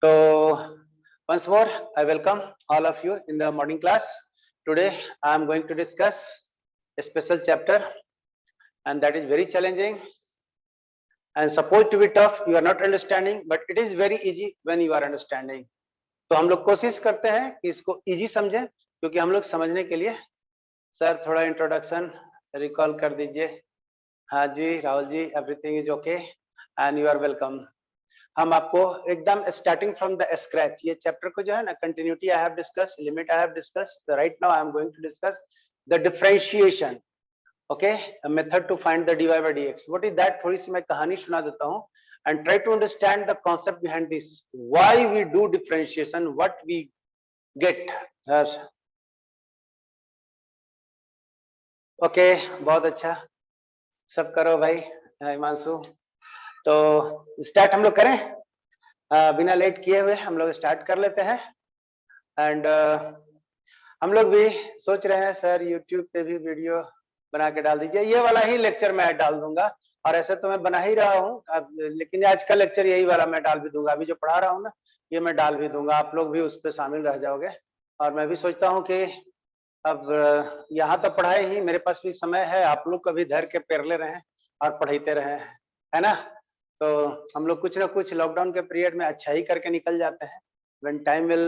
So once more, I welcome all of you in the morning class. Today I am going to discuss a special chapter, and that is very challenging and supposed to be tough. You are not understanding, but it is very easy when you are understanding. तो हम लोग कोशिश करते हैं कि इसको easy समझें, क्योंकि हम लोग समझने के लिए सर थोड़ा इंट्रोडक्शन रिकॉल कर दीजिए। हाँ जी Rahul ji, everything is okay and you are welcome. हम आपको एकदम स्टार्टिंग फ्रॉम द स्क्रैच ये चैप्टर को जो है ना, continuity I have discuss, limit I have discuss, right now I am going to discuss the differentiation, okay, method to find the dy by dx। What is that? थोड़ी सी मैं कहानी सुना देता हूँ and try to understand the concept behind this, why we do differentiation, what we get। Okay, बहुत अच्छा, सब करो भाई हिमांशु। तो स्टार्ट हम लोग करें, बिना लेट किए हुए हम लोग स्टार्ट कर लेते हैं। एंड हम लोग भी सोच रहे हैं सर यूट्यूब पे भी वीडियो बना के डाल दीजिए। ये वाला ही लेक्चर मैं डाल दूंगा, और ऐसे तो मैं बना ही रहा हूँ, लेकिन आज का लेक्चर यही वाला मैं डाल भी दूंगा। अभी जो पढ़ा रहा हूँ ना, ये मैं डाल भी दूंगा, आप लोग भी उस पर शामिल रह जाओगे। और मैं भी सोचता हूँ कि अब यहाँ तो पढ़ाए ही, मेरे पास भी समय है, आप लोग कभी धर के पेर ले रहे हैं और पढ़ाते रहे हैं, है ना। तो हम लोग कुछ ना कुछ लॉकडाउन के पीरियड में अच्छा ही करके निकल जाते हैं। When time will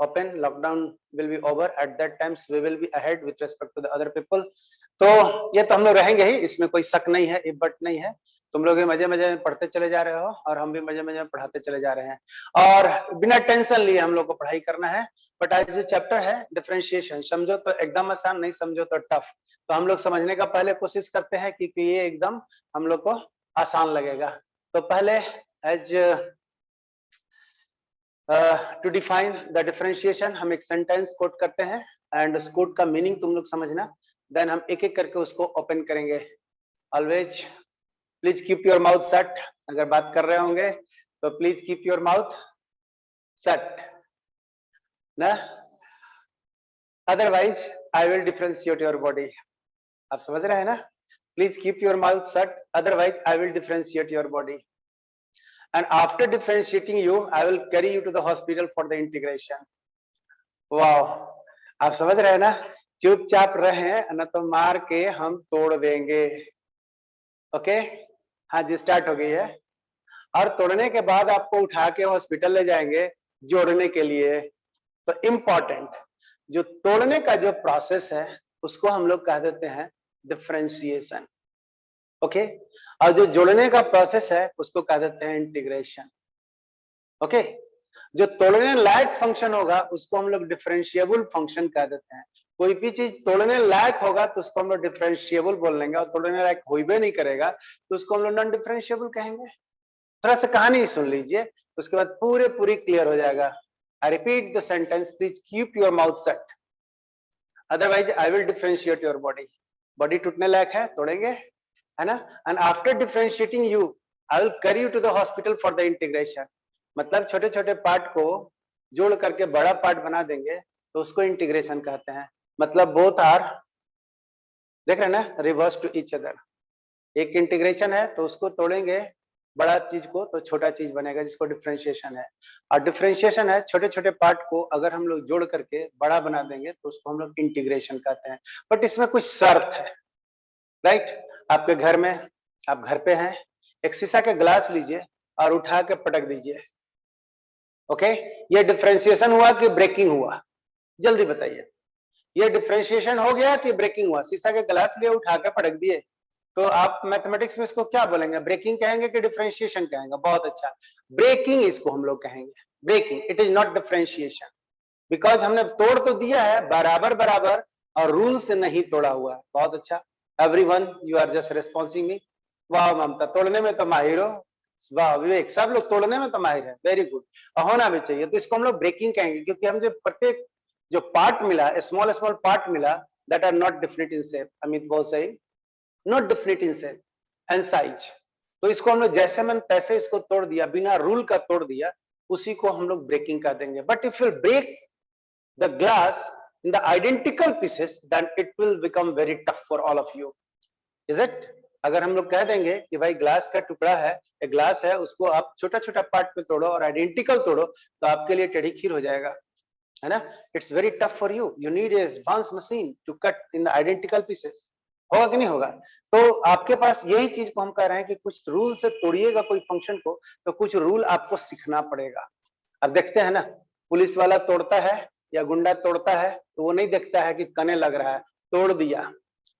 open, lockdown will be over, at that times we will be ahead with respect to the other people। तो ये तो हम लोग रहेंगे ही, इसमें कोई शक नहीं है, इफ बट नहीं है। तुम लोग भी मजे मजे में पढ़ते चले जा रहे हो और हम भी मजे मजे में पढ़ाते चले जा रहे हैं, और बिना टेंशन लिए हम लोग को पढ़ाई करना है। बट आज जो चैप्टर है डिफरेंशिएशन, समझो तो एकदम आसान, नहीं समझो तो टफ। तो हम लोग समझने का पहले कोशिश करते हैं क्योंकि ये एकदम हम लोग को आसान लगेगा। तो पहले as to define the differentiation, हम एक सेंटेंस कोट करते हैं एंड उस कोट का मीनिंग तुम लोग समझना, देन हम एक एक करके उसको ओपन करेंगे। Always please keep your mouth shut, अगर बात कर रहे होंगे तो please keep your mouth shut ना, otherwise I will differentiate your body. आप समझ रहे हैं ना? Please keep your mouth shut, otherwise I will differentiate your body. And after differentiating you, I will carry you to the hospital for the integration। वाह, आप समझ रहे हैं ना? चुपचाप रहे न तो मार के हम तोड़ देंगे। ओके, हाँ जी, स्टार्ट हो गई है। और तोड़ने के बाद आपको उठा के हॉस्पिटल ले जाएंगे जोड़ने के लिए। तो इम्पोर्टेंट, जो तोड़ने का जो प्रोसेस है उसको हम लोग कह देते हैं डिफरेंशिएशन, ओके। और जो जोड़ने का प्रोसेस है उसको कह देते हैं इंटीग्रेशन, ओके। जो तोड़ने लायक फंक्शन होगा उसको हम लोग डिफरेंशिएबल फंक्शन कह देते हैं। कोई भी चीज तोड़ने लायक होगा तो उसको हम लोग डिफरेंशिएबल बोल लेंगे, और तोड़ने लायक हो भी नहीं करेगा तो उसको हम लोग नॉन डिफरेंशिएबल कहेंगे। थोड़ा सा कहानी सुन लीजिए, उसके बाद पूरी क्लियर हो जाएगा। I repeat the sentence, please keep your mouth shut, otherwise I will differentiate your body. Body टूटने लायक है, तोड़ेंगे, है ना। And after differentiating you, I will carry you to the hospital for the integration. मतलब छोटे छोटे पार्ट को जोड़ करके बड़ा पार्ट बना देंगे तो उसको इंटीग्रेशन कहते हैं। मतलब बोथ आर, देख रहे हैं ना, रिवर्स टू ईच अदर। एक इंटीग्रेशन है तो उसको तोड़ेंगे बड़ा चीज को तो छोटा चीज बनेगा, जिसको डिफरेंशिएशन है। और डिफरेंशिएशन है छोटे छोटे पार्ट को अगर हम लोग जोड़ करके बड़ा बना देंगे तो उसको हम लोग इंटीग्रेशन कहते हैं। बट इसमें कुछ शर्त है, राइट। आपके घर में, आप घर पे हैं, एक शीशा के ग्लास लीजिए और उठा के पटक दीजिए, ओके। ये डिफरेंशिएशन हुआ कि ब्रेकिंग हुआ? जल्दी बताइए, ये डिफरेंशिएशन हो गया कि ब्रेकिंग हुआ? शीशा के ग्लास लिए उठा के पटक दिए, तो आप मैथमेटिक्स में इसको क्या बोलेंगे? ब्रेकिंग कहेंगे कि डिफरेंशिएशन कहेंगे? बहुत अच्छा, ब्रेकिंग इसको हम लोग कहेंगे, breaking. It is not differentiation, because हमने तोड़ तो दिया है बराबर बराबर और रूल से नहीं तोड़ा हुआ है। बहुत अच्छा, एवरीवन यू आर जस्ट रिस्पॉन्सिंग मी। वाह ममता, तोड़ने में तो माहिर हो। वाह विवेक, सब लोग तोड़ने में तो माहिर है, वेरी गुड, होना भी चाहिए। तो इसको हम लोग ब्रेकिंग कहेंगे, क्योंकि हम जो प्रत्येक जो पार्ट मिला, स्मॉल स्मॉल पार्ट मिला, that are not definite in shape. Amit बहुत सही, not definite in shape and size. तो इसको हम लोग जैसे मन तैसे इसको तोड़ दिया, बिना रूल का तोड़ दिया, उसी को हम लोग ब्रेकिंग कर देंगे। But if you break the glass in the identical pieces, then it will become very tough for all of you, is it? अगर हम लोग कह देंगे कि भाई ग्लास का टुकड़ा है, एक ग्लास है, उसको आप छोटा छोटा पार्ट में तोड़ो और आइडेंटिकल तोड़ो, तो आपके लिए टेढ़ी खीर हो जाएगा, है ना। It's very tough for you need a advance machine to cut in identical pieces. होगा कि नहीं होगा? तो आपके पास यही चीज को हम कह रहे हैं कि कुछ रूल से तोड़िएगा कोई फंक्शन को, तो कुछ रूल आपको सीखना पड़ेगा। अब देखते हैं ना, पुलिस वाला तोड़ता है या गुंडा तोड़ता है तो वो नहीं देखता है कि कने लग रहा है, तोड़ दिया।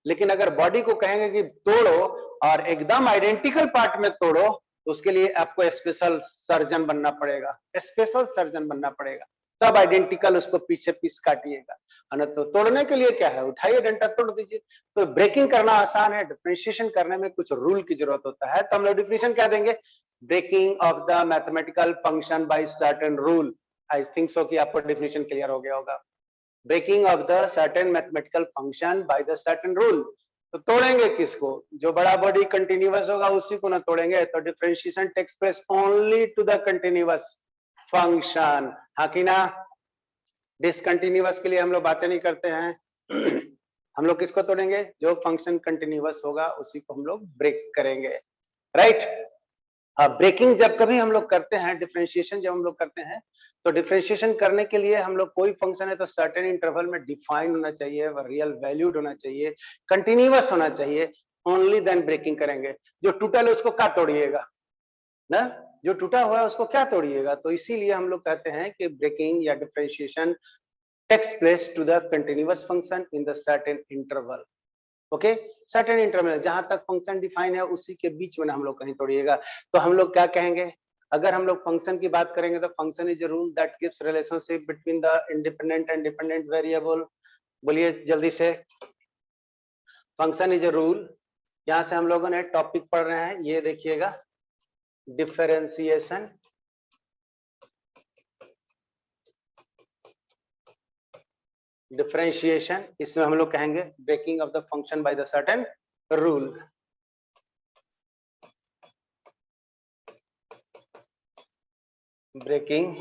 लेकिन अगर बॉडी को कहेंगे कि तोड़ो और एकदम आइडेंटिकल पार्ट में तोड़ो, तो उसके लिए आपको स्पेशल सर्जन बनना पड़ेगा, स्पेशल सर्जन बनना पड़ेगा, तब आइडेंटिकल उसको पीछे पीस काटिएगा। है ना। तो तोड़ने के लिए क्या है, उठाइए डंडा तोड़ दीजिए। तो ब्रेकिंग करना आसान है, डिफरेंशिएशन करने में कुछ रूल की जरूरत होता है। तो हम लोग डिफिनेशन क्या देंगे, breaking of the mathematical function by certain rule. I think so कि आपको डिफिनेशन क्लियर हो गया होगा। Breaking of the certain mathematical function by the certain rule. तो तोड़ेंगे किसको, जो बड़ा बॉडी कंटिन्यूअस होगा उसी को ना तोड़ेंगे। तो differentiation takes place only to the continuous function, हाँ कि ना। डिसकंटिन्यूअस के लिए हम लोग बातें नहीं करते हैं। हम लोग किसको तोड़ेंगे, जो फंक्शन कंटिन्यूअस होगा उसी को हम लोग ब्रेक करेंगे, राइट। ब्रेकिंग जब कभी हम लोग करते हैं, डिफरेंशिएशन जब हम लोग करते हैं, तो डिफरेंशिएशन करने के लिए हम लोग कोई फंक्शन है तो सर्टेन इंटरवल में डिफाइन होना चाहिए, रियल वैल्यूड होना चाहिए, कंटिन्यूअस होना चाहिए, ओनली देन ब्रेकिंग करेंगे। जो टूटल है उसको क्या तोड़िएगा ना, जो टूटा हुआ है उसको क्या तोड़िएगा। तो इसीलिए हम लोग कहते हैं कि ब्रेकिंग या differentiation takes place to the continuous function in the certain interval. Okay, certain interval जहां तक फंक्शन डिफाइन है उसी के बीच में हम लोग कहीं तोड़िएगा। तो हम लोग क्या कहेंगे, अगर हम लोग फंक्शन की बात करेंगे तो function is a rule that gives relationship between the independent and dependent variable. बोलिए जल्दी से, फंक्शन इज अ रूल। यहां से हम लोगों ने टॉपिक पढ़ रहे हैं, ये देखिएगा, डिफरेंशिएशन, डिफरेंशिएशन, इसमें हम लोग कहेंगे breaking of the function by the certain rule. Breaking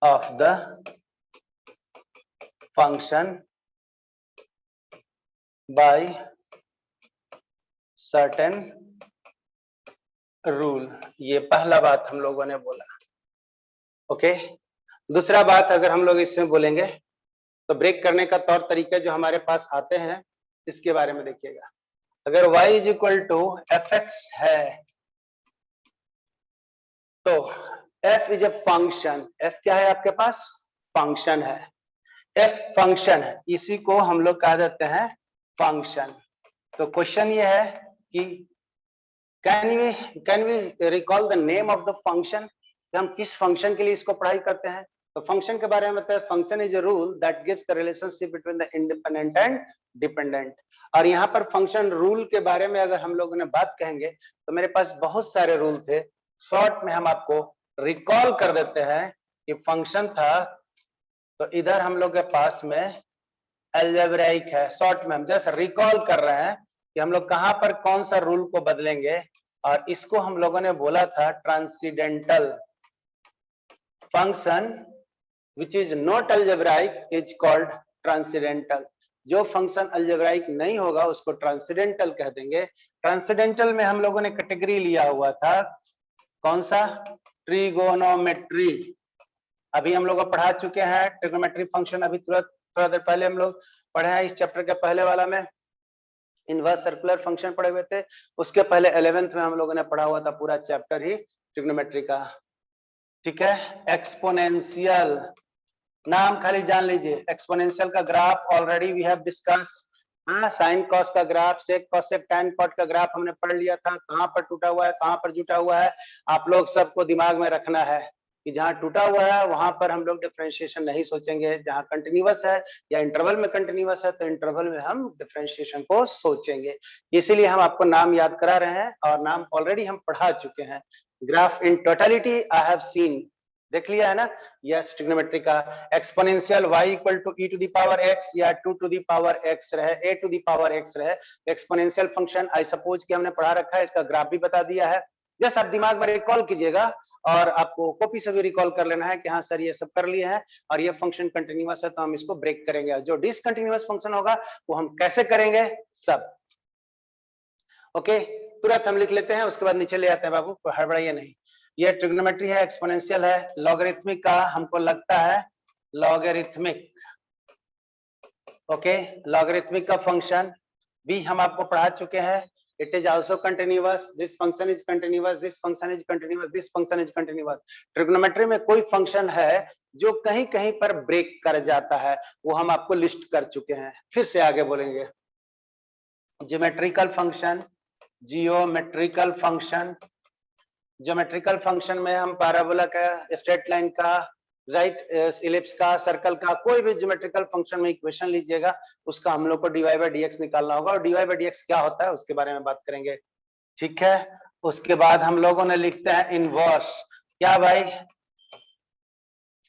of the function by certain rule, ये पहला बात हम लोगों ने बोला। ओके, दूसरा बात अगर हम लोग इसमें बोलेंगे तो ब्रेक करने का तौर तरीके जो हमारे पास आते हैं इसके बारे में देखिएगा। अगर y is equal to F X है तो f is a function, f क्या है आपके पास, फंक्शन है, f फंक्शन है, इसी को हम लोग कह देते हैं फंक्शन। तो क्वेश्चन ये है कि can we recall the name of the function, हम किस फंक्शन के लिए इसको पढ़ाई करते हैं। तो फंक्शन के बारे में बताया, function is a rule that gives the relationship between the independent and dependent. और यहाँ पर फंक्शन रूल के बारे में अगर हम लोगों ने बात कहेंगे तो मेरे पास बहुत सारे रूल थे, शॉर्ट में हम आपको रिकॉल कर देते हैं कि फंक्शन था तो इधर हम लोग के पास में अलजेब्राइक है। शॉर्ट में हम जस्ट रिकॉल कर रहे हैं कि हम लोग कहां पर कौन सा रूल को बदलेंगे, और इसको हम लोगों ने बोला था transcendental function which is not algebraic is called transcendental. जो फंक्शन अलजेब्राइक नहीं होगा उसको ट्रांसीडेंटल कह देंगे। ट्रांसीडेंटल में हम लोगों ने कैटेगरी लिया हुआ था, कौन सा, ट्रिगोनोमेट्री। अभी हम लोग पढ़ा चुके हैं ट्रिगोनोमेट्री फंक्शन, अभी तुरंत थोड़ा देर पहले हम लोग पढ़े हैं इस चैप्टर के पहले वाला में इनवर्स सर्कुलर फंक्शन पढ़े हुए थे। उसके पहले 11th में हम लोगों ने पढ़ा हुआ था पूरा चैप्टर ही ट्रिग्नोमेट्री का, ठीक है। एक्सपोनेंशियल, नाम खाली जान लीजिए, एक्सपोनेंशियल का graph already we have discuss. हाँ, साइन कॉस का graph, sec cosec tan cot का ग्राफ हमने पढ़ लिया था, कहां पर टूटा हुआ है कहां पर जुटा हुआ है। आप लोग सबको दिमाग में रखना है कि जहां टूटा हुआ है वहां पर हम लोग डिफरेंशिएशन नहीं सोचेंगे, जहां कंटिन्यूअस है या इंटरवल में कंटिन्यूअस है तो इंटरवल में हम डिफरेंशिएशन को सोचेंगे। इसीलिए हम आपको नाम याद करा रहे हैं और नाम ऑलरेडी हम पढ़ा चुके हैं। Graph in totality I have seen, देख लिया है ना। यस, ट्रिग्नोमेट्री का exponential y equal to e to the power x या 2 टू द पावर x रहे, a to the power x रहे, एक्सपोनेंशियल फंक्शन आई सपोज कि हमने पढ़ा रखा है, इसका ग्राफ भी बता दिया है। जस्ट आप दिमाग में रिकॉल कीजिएगा और आपको कॉपी से भी रिकॉल कर लेना है कि हाँ सर ये सब कर लिए हैं और ये फंक्शन कंटिन्यूअस है तो हम इसको ब्रेक करेंगे। जो डिसकंटिन्यूअस फंक्शन होगा वो हम कैसे करेंगे सब ओके, तुरंत हम लिख लेते हैं, उसके बाद नीचे ले आते हैं बाबू, कोई हड़बड़ाइए नहीं। ये ट्रिग्नोमेट्री है, एक्सपोनेंशियल है, लॉगरिथमिक का हमको लगता है लॉगरिथमिक। ओके, लॉगरिथमिक का फंक्शन भी हम आपको पढ़ा चुके हैं। It is also continuous, this function is continuous, this function is continuous, this function is continuous. Trigonometry में कोई फंक्शन है जो कहीं कहीं पर ब्रेक कर जाता है, वो हम आपको लिस्ट कर चुके हैं, फिर से आगे बोलेंगे। Geometrical function, geometrical function, geometrical function में हम पैराबोला का, स्ट्रेट लाइन का, राइट इलिप्स का, सर्कल का, कोई भी ज्योमेट्रिकल फंक्शन में इक्वेशन लीजिएगा, उसका हम लोग को dy बाई dx निकालना होगा, और dy बाई dx क्या होता है उसके बारे में बात करेंगे, ठीक है। उसके बाद हम लोगों ने लिखते हैं इनवर्स। क्या भाई,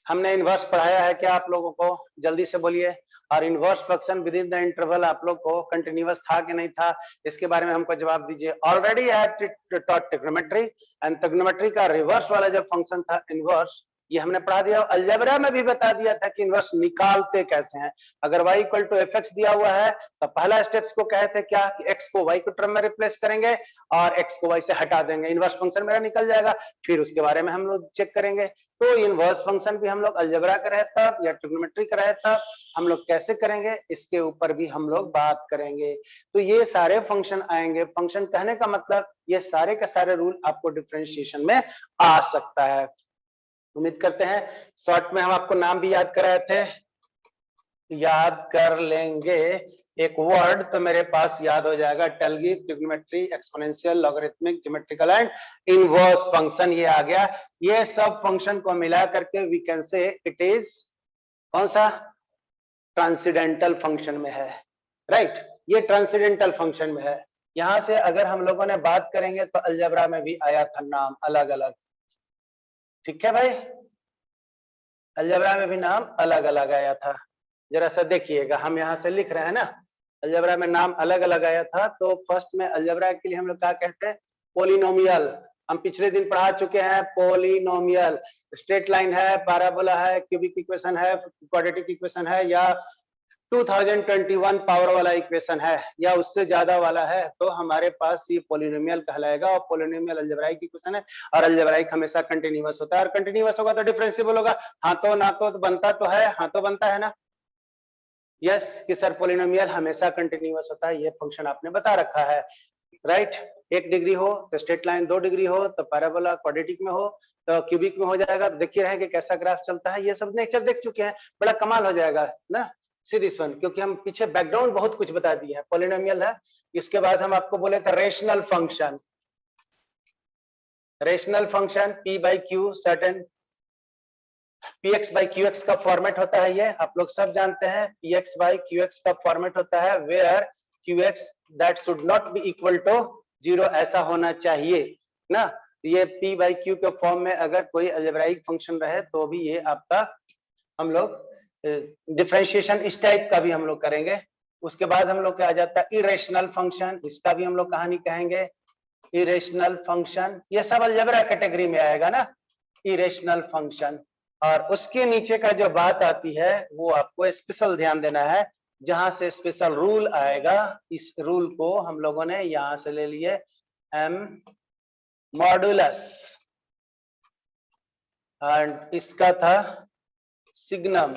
हमने इनवर्स पढ़ाया है क्या आप लोगों को, जल्दी से बोलिए। और inverse function with in the interval आप लोग को कंटिन्यूअस था कि नहीं था, इसके बारे में हमको जवाब दीजिए। Already I have taught trigonometry, and trigonometry का रिवर्स वाला जो फंक्शन था इनवर्स, ये हमने पढ़ा दिया। अलजेब्रा में भी बता दिया था कि इनवर्स निकालते कैसे हैं। अगर y इक्वल टू एफ दिया हुआ है तो पहला स्टेप्स को कहते हैं क्या, कि x को y के टर्म में रिप्लेस करेंगे और x को y से हटा देंगे, इनवर्स फंक्शन मेरा निकल जाएगा। फिर उसके बारे में हम लोग चेक करेंगे। तो इनवर्स फंक्शन भी हम लोग अलजेब्रा का रहे तब या ट्रिग्नोमेट्री का रहे तब हम लोग कैसे करेंगे, इसके ऊपर भी हम लोग बात करेंगे। तो ये सारे फंक्शन आएंगे। फंक्शन कहने का मतलब ये सारे के सारे रूल आपको डिफरेंशिएशन में आ सकता है। उम्मीद करते हैं शॉर्ट में हम आपको नाम भी याद कराए थे, याद कर लेंगे एक वर्ड तो मेरे पास याद हो जाएगा, टेलगी, trigonometry, exponential, logarithmic, geometrical and inverse function, ये आ गया। ये सब फंक्शन को मिला करके we can say it is कौन सा, ट्रांसेंडेंटल फंक्शन में है, राइट। ये ट्रांसेंडेंटल फंक्शन में है। यहां से अगर हम लोगों ने बात करेंगे तो अलजेब्रा में भी आया था नाम अलग अलग, ठीक है भाई, अलजेब्रा में भी नाम अलग अलग आया था। जरा सा देखिएगा, हम यहाँ से लिख रहे हैं ना, अलजेब्रा में नाम अलग अलग आया था। तो फर्स्ट में अलजेब्रा के लिए हम लोग क्या कहते हैं, पोलिनोमियल। हम पिछले दिन पढ़ा चुके हैं पोलिनोमियल। स्ट्रेट लाइन है, पैराबोला है, क्यूबिक इक्वेशन है, क्वाड्रेटिक इक्वेशन है, या 2021 पावर वाला इक्वेशन है, या उससे ज्यादा वाला है, तो हमारे पास ये पोलिनोमियल कहलाएगा। और पोलिनोमियल अलजेब्राइक इक्वेशन है, और अलजेब्राइक हमेशा कंटिन्यूअस होता है, और कंटिन्यूअस होगा तो डिफरेंशिएबल होगा। हाँ तो ना तो बनता तो है, हाँ तो बनता है ना, यस कि सर पोलिनोमियल हमेशा कंटिन्यूअस होता है, ये फंक्शन आपने बता रखा है, राइट। 1 डिग्री हो तो स्ट्रेट लाइन, 2 डिग्री हो तो पैराबोला, क्वाड्रेटिक में हो तो क्यूबिक में हो जाएगा। तो देखिए रहे कि कैसा ग्राफ चलता है, ये सब नेचर देख चुके हैं, बड़ा कमाल हो जाएगा ना सी दिस वन, क्योंकि हम पीछे बैकग्राउंड बहुत कुछ बता दिए हैं। पोलिनोमियल है, इसके बाद हम आपको बोले थे rational function. Rational function P by Q, certain px by qx का फॉर्मेट होता है, ये आप लोग सब जानते हैं। px बाई qx का फॉर्मेट होता है where qx that should not be equal to 0, ऐसा होना चाहिए ना। ये p बाई q के फॉर्म में अगर कोई अलजेब्राइक फंक्शन रहे तो भी ये आपका हम लोग डिफरेंशिएशन इस टाइप का भी हम लोग करेंगे। उसके बाद हम लोग क्या आ जाता है इरेशनल फंक्शन, इसका भी हम लोग कहानी कहेंगे इरेशनल फंक्शन, ये सब अलजेब्रा कैटेगरी में आएगा ना इरेशनल फंक्शन। और उसके नीचे का जो बात आती है वो आपको स्पेशल ध्यान देना है, जहां से स्पेशल रूल आएगा, इस रूल को हम लोगों ने यहां से ले लिए एम मॉडुलस, एंड इसका था सिग्नम,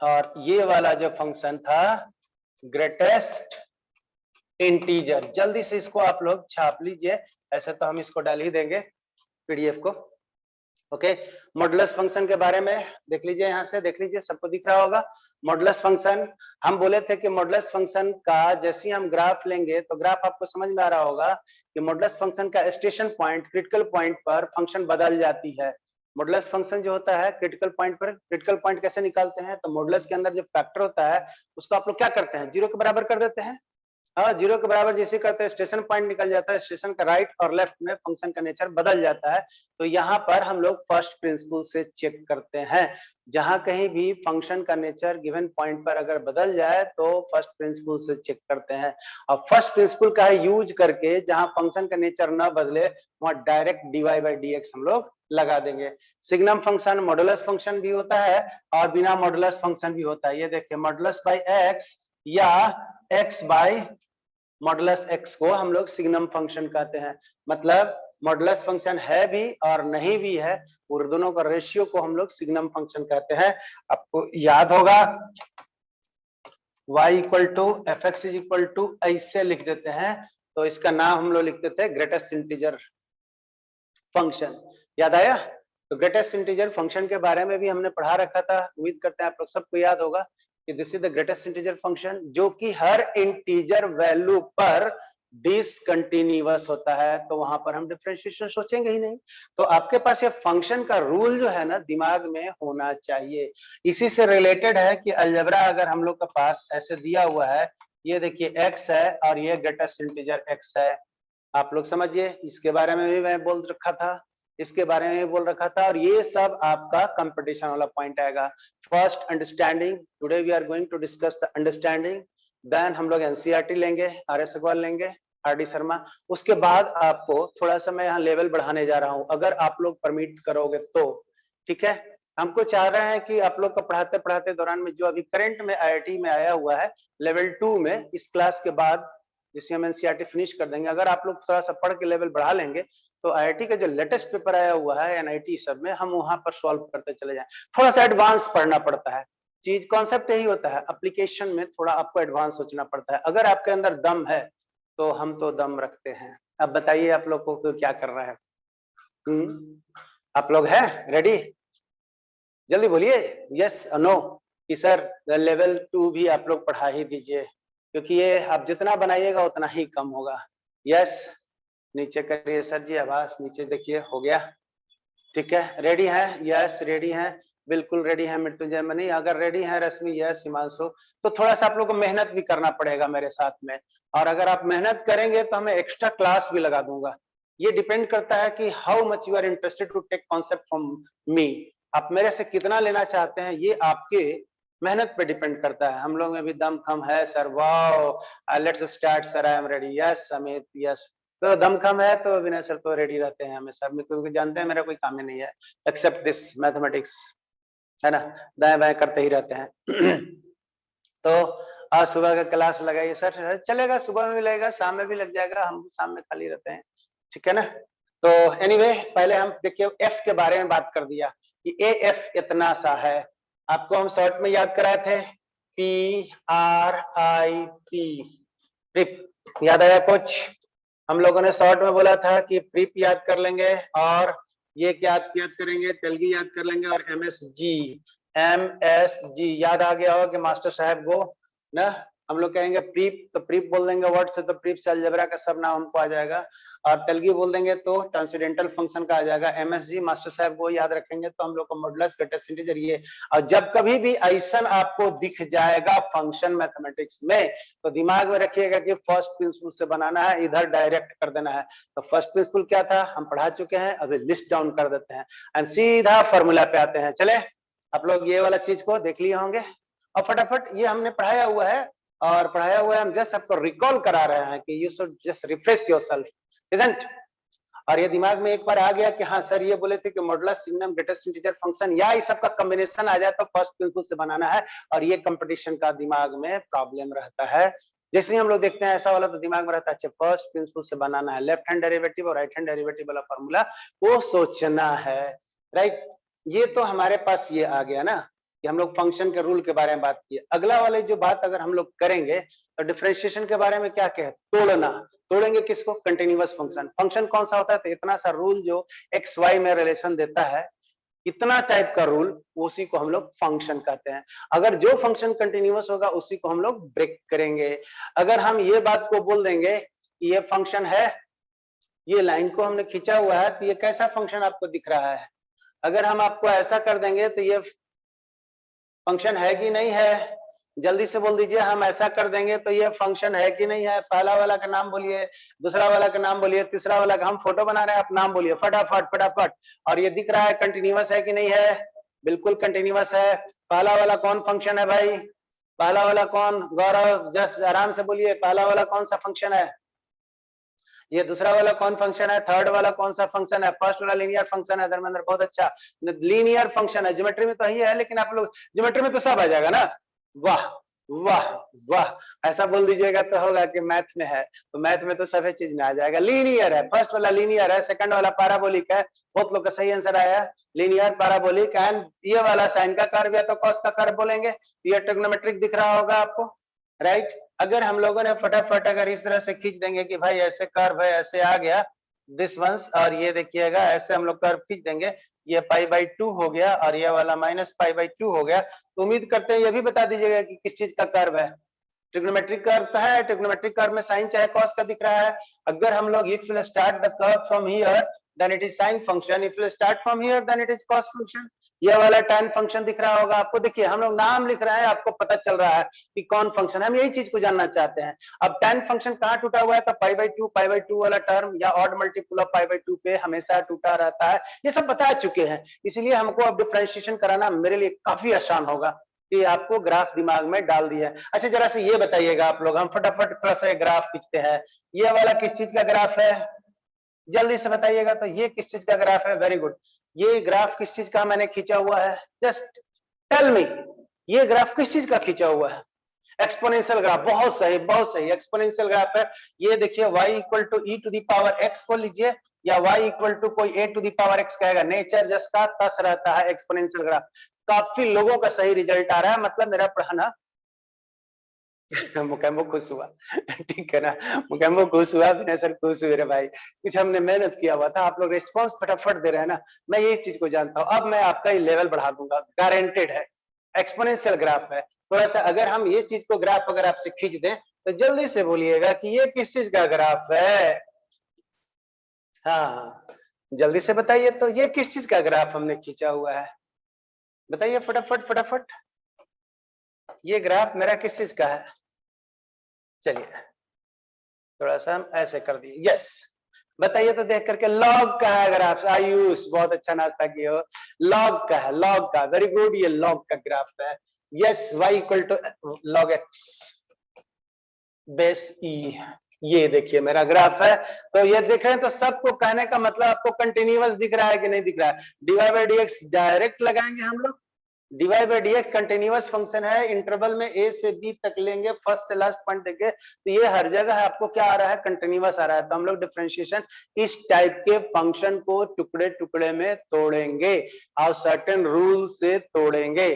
और ये वाला जो फंक्शन था ग्रेटेस्ट इंटीजर। जल्दी से इसको आप लोग छाप लीजिए, ऐसे तो हम इसको डाल ही देंगे पीडीएफ को। ओके, मॉडुलस फंक्शन के बारे में देख लीजिए, यहां से देख लीजिए, सबको दिख रहा होगा। मॉडुलस फंक्शन हम बोले थे कि मॉडुलस फंक्शन का जैसे हम ग्राफ लेंगे तो ग्राफ आपको समझ में आ रहा होगा कि मॉडुलस फंक्शन का स्टेशन पॉइंट, क्रिटिकल पॉइंट पर फंक्शन बदल जाती है। मॉडुलस फंक्शन जो होता है क्रिटिकल पॉइंट पर, क्रिटिकल पॉइंट कैसे निकालते हैं, तो मॉडुलस के अंदर जो फैक्टर होता है उसको आप लोग क्या करते हैं, 0 के बराबर कर देते हैं। हाँ, 0 के बराबर जैसे करते हैं स्टेशन पॉइंट निकल जाता है, स्टेशन का राइट और लेफ्ट में फंक्शन का नेचर बदल जाता है। तो यहाँ पर हम लोग फर्स्ट प्रिंसिपल से चेक करते हैं, जहां कहीं भी फंक्शन का नेचर गिवन पॉइंट पर अगर बदल जाए तो फर्स्ट प्रिंसिपल से चेक करते हैं। और फर्स्ट प्रिंसिपल का यूज करके जहां फंक्शन का नेचर ना बदले वहां डायरेक्ट dy बाई dx हम लोग लगा देंगे। सिग्नम फंक्शन मॉडुलस फंक्शन भी होता है और बिना मॉडुलस फंक्शन भी होता है। ये देखिए मॉडुलस बाई x या x बाई मॉडुलस एक्स को हम लोग सिग्नम फंक्शन कहते हैं। मतलब मॉडुलस फंक्शन है भी और नहीं भी है, और दोनों का रेशियो को हम लोग सिग्नम फंक्शन कहते हैं। आपको याद होगा y equal to F X is equal to ऐसे लिख देते हैं, तो इसका नाम हम लोग लिखते थे ग्रेटेस्ट इंटीजर फंक्शन। याद आया? तो ग्रेटेस्ट इंटीजर फंक्शन के बारे में भी हमने पढ़ा रखा था, उम्मीद करते हैं आप लोग सबको याद होगा कि this is the greatest integer function, जो कि हर इंटीजर वैल्यू पर डिसकंटिन्यूअस होता है। तो वहां पर हम डिफरेंशिएशन सोचेंगे ही नहीं। तो आपके पास ये फंक्शन का रूल जो है ना दिमाग में होना चाहिए। इसी से रिलेटेड है कि अलजेब्रा अगर हम लोग के पास ऐसे दिया हुआ है, ये देखिए x है और ये ग्रेटेस्ट इंटीजर x है, आप लोग समझिए। इसके बारे में भी मैं बोल रखा था, इसके बारे में भी बोल रखा था, और ये सब आपका कंपटीशन वाला पॉइंट आएगा। First understanding, today we are going to discuss the understanding, then हम लोग एनसीईआरटी लेंगे, आर.एस. अग्रवाल लेंगे, आर.डी. शर्मा। उसके बाद आपको थोड़ा सा मैं यहाँ लेवल बढ़ाने जा रहा हूँ, अगर आप लोग परमिट करोगे तो। ठीक है, हमको चाह रहे हैं कि आप लोग का पढ़ाते पढ़ाते दौरान में जो अभी करंट में आईआईटी में आया हुआ है लेवल 2 में, इस क्लास के बाद जिसे हम एनसीईआरटी फिनिश कर देंगे, अगर आप लोग थोड़ा सा पढ़ के लेवल बढ़ा लेंगे तो आईआईटी का जो लेटेस्ट पेपर आया हुआ है एनआईटी सब में, हम वहां पर सॉल्व करते चले जाएं। थोड़ा सा एडवांस पढ़ना पड़ता है, चीज कॉन्सेप्ट यही होता है, एप्लीकेशन में थोड़ा आपको एडवांस सोचना पड़ता है। अगर आपके अंदर दम है तो हम तो दम रखते हैं। अब बताइए आप लोग को क्या कर रहा है? आप लोग हैं रेडी? जल्दी बोलिए यस नो कि सर लेवल 2 भी आप लोग पढ़ा ही दीजिए, क्योंकि ये आप जितना बनाइएगा उतना ही कम होगा। यस, नीचे करिए सर जी आवाज, नीचे देखिए, हो गया? ठीक है, रेडी है? यस रेडी है, बिल्कुल रेडी है मृत्युंजय मनी। अगर रेडी है रश्मि, यस हिमांशु, तो थोड़ा सा आप लोग को मेहनत भी करना पड़ेगा मेरे साथ में, और अगर आप मेहनत करेंगे तो हमें एक्स्ट्रा क्लास भी लगा दूंगा। ये डिपेंड करता है कि how much you are interested to take concept from me. आप मेरे से कितना लेना चाहते हैं ये आपके मेहनत पे डिपेंड करता है। हम लोग में भी दम कम है sir. Wow, let's start sir, I am ready. Yes Amit, yes. तो दम कम है तो विनय सर तो रेडी रहते हैं हमेशा, क्योंकि जानते हैं मेरा कोई काम ही नहीं है एक्सेप्ट दिस मैथमेटिक्स, है ना, दाएं बाएं करते ही रहते हैं। तो आज सुबह का क्लास लगाइए सर, चलेगा, सुबह में भी लगेगा, शाम में भी लग जाएगा, हम शाम में खाली रहते हैं, ठीक है ना। तो एनीवे पहले हम देखिए एफ के बारे में बात कर दिया कि ए एफ इतना सा है, आपको हम शॉर्ट में याद कराए थे P R I P, prep. याद आया कुछ? हम लोगों ने शॉर्ट में बोला था कि प्रिप याद कर लेंगे, और ये क्या याद करेंगे, तेलगी याद कर लेंगे, और एमएसजी, एमएसजी याद आ गया होगा कि मास्टर साहब को ना हम लोग कहेंगे प्रीप, तो प्रीप बोल देंगे वर्ड से, तो प्रीप से अलजेब्रा का सब नाम हमको आ जाएगा, और तेलगी बोल देंगे तो ट्रांसेंडेंटल फंक्शन का आ जाएगा। एमएसजी मास्टर साहब वो याद रखेंगे तो हम लोग को मॉडुलस ग्रेटेस्ट इंटीजर ये। और जब कभी भी ऐसा आपको दिख जाएगा फंक्शन मैथमेटिक्स में, तो दिमाग में रखिएगा कि फर्स्ट प्रिंसिपल से बनाना है, इधर डायरेक्ट कर देना है। तो फर्स्ट प्रिंसिपल क्या था हम पढ़ा चुके हैं, अभी लिस्ट डाउन कर देते हैं एंड सीधा फॉर्मूला पे आते हैं। चले, आप लोग ये वाला चीज को देख लिए होंगे, और फटाफट ये हमने पढ़ाया हुआ है, और पढ़ाया हुआ है, हम जस्ट आपको रिकॉल करा रहे हैं कि you should just refresh yourself, isn't. और ये दिमाग में एक बार आ गया कि हाँ सर ये बोले थे कि modulus signum greatest integer function, या इस सबका कॉम्बिनेशन आ जाए तो फर्स्ट प्रिंसिपल से बनाना है, और ये कंपटीशन का दिमाग में प्रॉब्लम रहता है। जैसे ही हम लोग देखते हैं ऐसा वाला तो दिमाग में रहता है अच्छा फर्स्ट प्रिंसिपल से बनाना है, लेफ्ट हैंड डेरिवेटिव और राइट हैंड डेरिवेटिव वाला फॉर्मूला वो सोचना है, राइट। ये तो हमारे पास ये आ गया ना कि हम लोग फंक्शन के रूल के बारे में बात किए। अगला वाले जो बात अगर हम लोग करेंगे तो डिफरेंशिएशन के बारे में क्या कहे, तोड़ना। तोड़ेंगे किसको? Continuous function. फंक्शन कौन सा होता है? तो इतना सा रूल जो एक्स वाई में रिलेशन देता है, इतना टाइप का रूल, उसी को हम लोग फंक्शन कहते हैं। अगर जो फंक्शन कंटिन्यूअस होगा उसी को हम लोग ब्रेक करेंगे। अगर हम ये बात को बोल देंगे कि ये फंक्शन है, ये लाइन को हमने खींचा हुआ है, तो ये कैसा फंक्शन आपको दिख रहा है? अगर हम आपको ऐसा कर देंगे तो ये फंक्शन है कि नहीं है? जल्दी से बोल दीजिए, हम ऐसा कर देंगे तो ये फंक्शन है कि नहीं है? पहला वाला का नाम बोलिए, दूसरा वाला का नाम बोलिए, तीसरा वाला का, हम फोटो बना रहे हैं, आप नाम बोलिए फटाफट फटाफट। और ये दिख रहा है कंटिन्यूअस है कि नहीं है? बिल्कुल कंटिन्यूअस है। पहला वाला कौन फंक्शन है भाई? पहला वाला कौन? गौरव जस्ट आराम से बोलिए, पहला वाला कौन सा फंक्शन है? ये दूसरा वाला कौन फंक्शन है? थर्ड वाला कौन सा फंक्शन है? फर्स्ट वाला लीनियर फंक्शन है। धर्मेंद्र बहुत अच्छा, लीनियर फंक्शन है। ज्योमेट्री में तो यही है, लेकिन आप लोग ज्योमेट्री में तो सब आ जाएगा ना। वाह वाह वाह, ऐसा बोल दीजिएगा तो होगा कि मैथ में है, तो मैथ में तो सभी चीज में आ जाएगा। लीनियर है, फर्स्ट वाला लीनियर है, सेकंड वाला पैराबोलिक है। बहुत लोग का सही आंसर आया, लीनियर पैराबोलिक। एंड ये वाला साइन का कर्व या तो कॉस का कर्व बोलेंगे। ये ट्रिग्नोमेट्रिक दिख रहा होगा आपको, राइट। अगर हम लोगों ने फटाफट अगर इस तरह से खींच देंगे कि भाई ऐसे कर्व है, ऐसे आ गया दिस वंस, और ये देखिएगा ऐसे हम लोग कर्व खींच देंगे, ये π/2 हो गया और ये वाला -π/2 हो गया। तो उम्मीद करते हैं ये भी बता दीजिएगा कि किस चीज का कर्व है। ट्रिग्नोमेट्रिक कर्व तो है, ट्रिग्नोमेट्रिक कर्व में साइन चाहे कॉस का दिख रहा है। अगर हम लोग if will start the curve from here then it is sine function, if will start from here then it is cos function. ये वाला tan फंक्शन दिख रहा होगा आपको। देखिए हम लोग नाम लिख रहे हैं, आपको पता चल रहा है कि कौन फंक्शन है, हम यही चीज को जानना चाहते हैं। अब tan फंक्शन कहाँ टूटा हुआ है, तो π/2 वाला टर्म या ऑड मल्टीपल ऑफ π/2 पे हमेशा टूटा रहता है, ये सब बता चुके हैं। इसलिए हमको अब डिफरेंशिएशन कराना मेरे लिए काफी आसान होगा कि आपको ग्राफ दिमाग में डाल दिया है। अच्छा जरा से ये बताइएगा आप लोग, हम फटाफट थोड़ा सा ग्राफ खींचते हैं। ये वाला किस चीज का ग्राफ है, जल्दी से बताइएगा। तो ये किस चीज का ग्राफ है, वेरी गुड। ये ग्राफ किस चीज का मैंने खींचा हुआ है, जस्ट टेल मी, ये ग्राफ किस चीज का खींचा हुआ है। एक्सपोनेंशियल ग्राफ, बहुत सही बहुत सही, एक्सपोनेंशियल ग्राफ है। ये देखिए y equal to e to the power x को लीजिए, या y इक्वल टू कोई a to the power x कहेगा, नेचर जैसा तस रहता है एक्सपोनेंशियल ग्राफ। काफी लोगों का सही रिजल्ट आ रहा है, मतलब मेरा पढ़ाना मुकम्मल खुश हुआ, ठीक है ना, मुकम्मल खुश हुआ, विनय सर खुश हुए रे भाई, कुछ हमने मेहनत किया हुआ था, आप लोग रिस्पांस फटाफट दे रहे हैं ना, मैं ये चीज को जानता हूँ। अब मैं आपका ये लेवल बढ़ा दूंगा, गारंटेड है। एक्सपोनेंशियल ग्राफ है, थोड़ा सा अगर हम ये चीज को ग्राफ अगर आपसे खींच दें तो जल्दी से बोलिएगा कि ये किस चीज का ग्राफ है। हाँ जल्दी से बताइए, तो ये किस चीज का ग्राफ हमने खींचा हुआ है, बताइए फटाफट फटाफट। ये ग्राफ मेरा किस चीज का है, चलिए थोड़ा सा हम ऐसे कर दिए, यस बताइए तो देख करके। लॉग का है ग्राफ, आयुष बहुत अच्छा नाश्ता किए हो, लॉग का है, लॉग का, वेरी गुड, ये लॉग का ग्राफ है। Yes y equal to log x base e, ये देखिए मेरा ग्राफ है। तो ये देख रहे हैं, तो सबको कहने का मतलब आपको कंटिन्यूअस दिख रहा है कि नहीं दिख रहा है। dy/dx डायरेक्ट लगाएंगे हम लोग, dy/dx कंटिन्यूअस फंक्शन है, इंटरवल में a से b तक लेंगे, फर्स्ट से लास्ट पॉइंट देके, तो ये हर जगह आपको क्या आ रहा है, कंटिन्यूअस आ रहा है। तो हम लोग डिफरेंशिएशन इस टाइप के फंक्शन को टुकड़े टुकड़े में तोड़ेंगे और सर्टेन रूल से तोड़ेंगे,